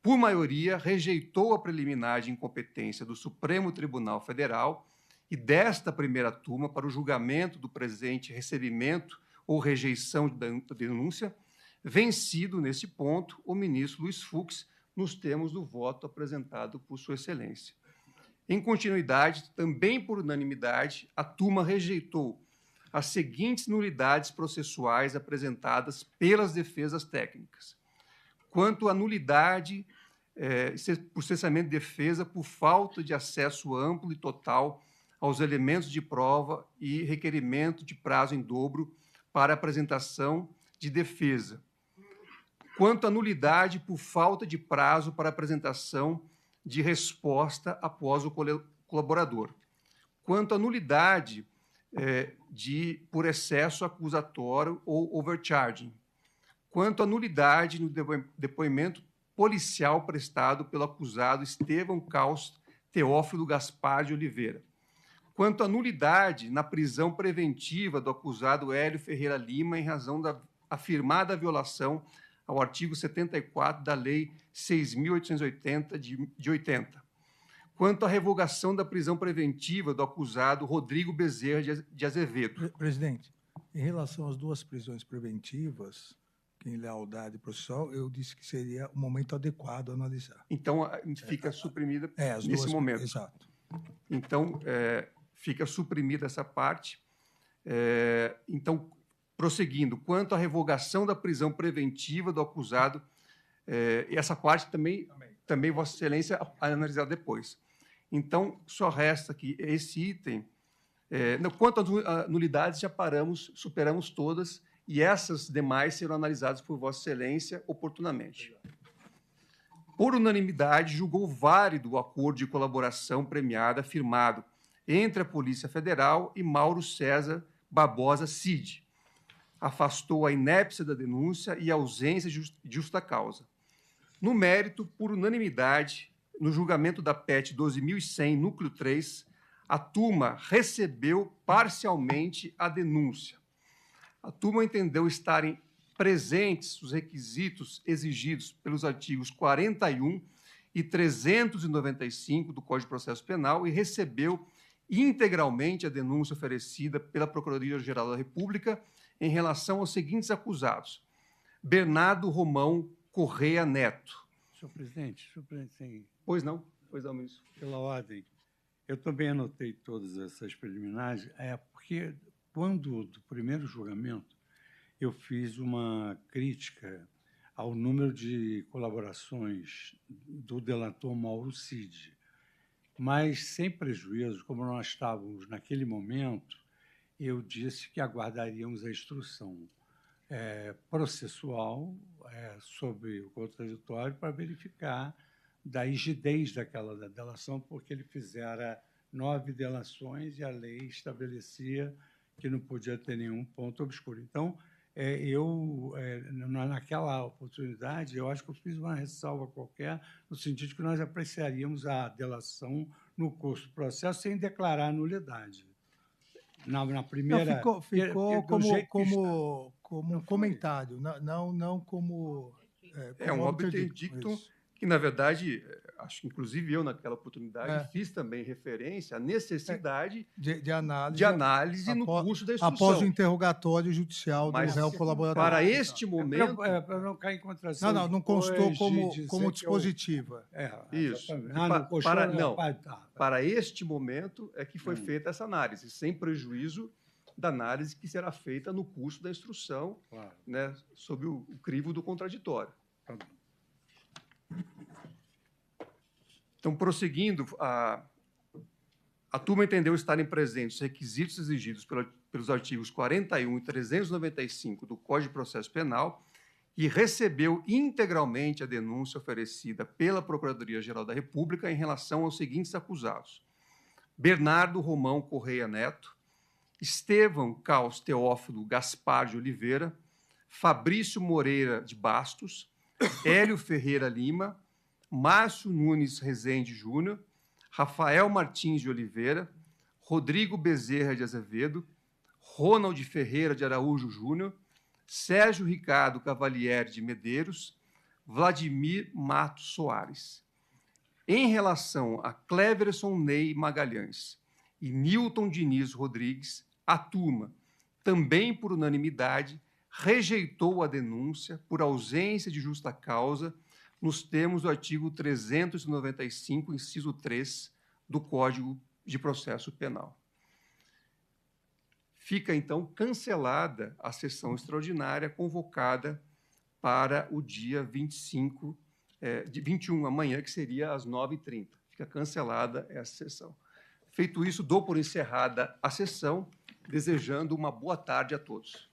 Por maioria, rejeitou a preliminar de incompetência do Supremo Tribunal Federal e desta primeira turma para o julgamento do presente recebimento ou rejeição da denúncia, vencido, nesse ponto, o ministro Luiz Fux, nos termos do voto apresentado por Sua Excelência. Em continuidade, também por unanimidade, a turma rejeitou as seguintes nulidades processuais apresentadas pelas defesas técnicas. Quanto à nulidade por cessamento de defesa por falta de acesso amplo e total aos elementos de prova e requerimento de prazo em dobro para apresentação de defesa. Quanto à nulidade por falta de prazo para apresentação de resposta após o colaborador. Quanto à nulidade por excesso acusatório ou overcharging. Quanto à nulidade no depoimento policial prestado pelo acusado Estevão Caus Teófilo Gaspar de Oliveira. Quanto à nulidade na prisão preventiva do acusado Hélio Ferreira Lima em razão da afirmada violação ao artigo 74 da Lei 6.880 de 80. Quanto à revogação da prisão preventiva do acusado Rodrigo Bezerra de Azevedo. Presidente, em relação às duas prisões preventivas, em lealdade processual, eu disse que seria o momento adequado a analisar. Então, fica suprimida nesse momento. Exato. Então, fica suprimida essa parte. Então, prosseguindo, quanto à revogação da prisão preventiva do acusado, essa parte também Vossa Excelência analisar depois. Então, só resta aqui esse item. Quanto às nulidades, já superamos todas, e essas demais serão analisadas por Vossa Excelência oportunamente. Por unanimidade, julgou válido o acordo de colaboração premiada firmado entre a Polícia Federal e Mauro César Barbosa Cid. Afastou a inépcia da denúncia e a ausência de justa causa. No mérito, por unanimidade, no julgamento da PET 12.100, núcleo 3, a turma recebeu parcialmente a denúncia. A turma entendeu estarem presentes os requisitos exigidos pelos artigos 41 e 395 do Código de Processo Penal e recebeu integralmente a denúncia oferecida pela Procuradoria-Geral da República em relação aos seguintes acusados: Bernardo Romão Correia Neto. Senhor presidente, sim. Pois não, ministro. Pela ordem. Eu também anotei todas essas preliminares, porque quando do primeiro julgamento eu fiz uma crítica ao número de colaborações do delator Mauro Cid, mas sem prejuízo, como nós estávamos naquele momento, eu disse que aguardaríamos a instrução processual sobre o contraditório para verificar da rigidez daquela delação, porque ele fizera 9 delações e a lei estabelecia que não podia ter nenhum ponto obscuro. Então, naquela oportunidade, eu acho que eu fiz uma ressalva qualquer, no sentido de que nós apreciaríamos a delação no curso do processo sem declarar nulidade. Na primeira... Não, ficou como um comentário, não como... um obter dictum que, na verdade, acho que, inclusive, eu, naquela oportunidade, fiz também referência à necessidade de análise no curso da instrução. Após o interrogatório judicial do réu colaborador. Para este momento... Para não cair em contradição. Não constou como dispositiva. Isso. Para este momento é que foi feita essa análise, sem prejuízo da análise que será feita no curso da instrução, claro, né, sob o crivo do contraditório. Tá bom. Então, prosseguindo, a turma entendeu estarem presentes os requisitos exigidos pelos artigos 41 e 395 do Código de Processo Penal e recebeu integralmente a denúncia oferecida pela Procuradoria-Geral da República em relação aos seguintes acusados: Bernardo Romão Correia Neto, Estevão Caos Teófilo Gaspar de Oliveira, Fabrício Moreira de Bastos, Hélio Ferreira Lima, Márcio Nunes Rezende Júnior, Rafael Martins de Oliveira, Rodrigo Bezerra de Azevedo, Ronald Ferreira de Araújo Júnior, Sérgio Ricardo Cavalieri de Medeiros, Vladimir Matos Soares. Em relação a Cleverson Ney Magalhães e Nilton Diniz Rodrigues, a turma, também por unanimidade, rejeitou a denúncia por ausência de justa causa nos termos do artigo 395, inciso 3, do Código de Processo Penal. Fica, então, cancelada a sessão extraordinária convocada para o dia 21, amanhã, que seria às 9h30. Fica cancelada essa sessão. Feito isso, dou por encerrada a sessão, desejando uma boa tarde a todos.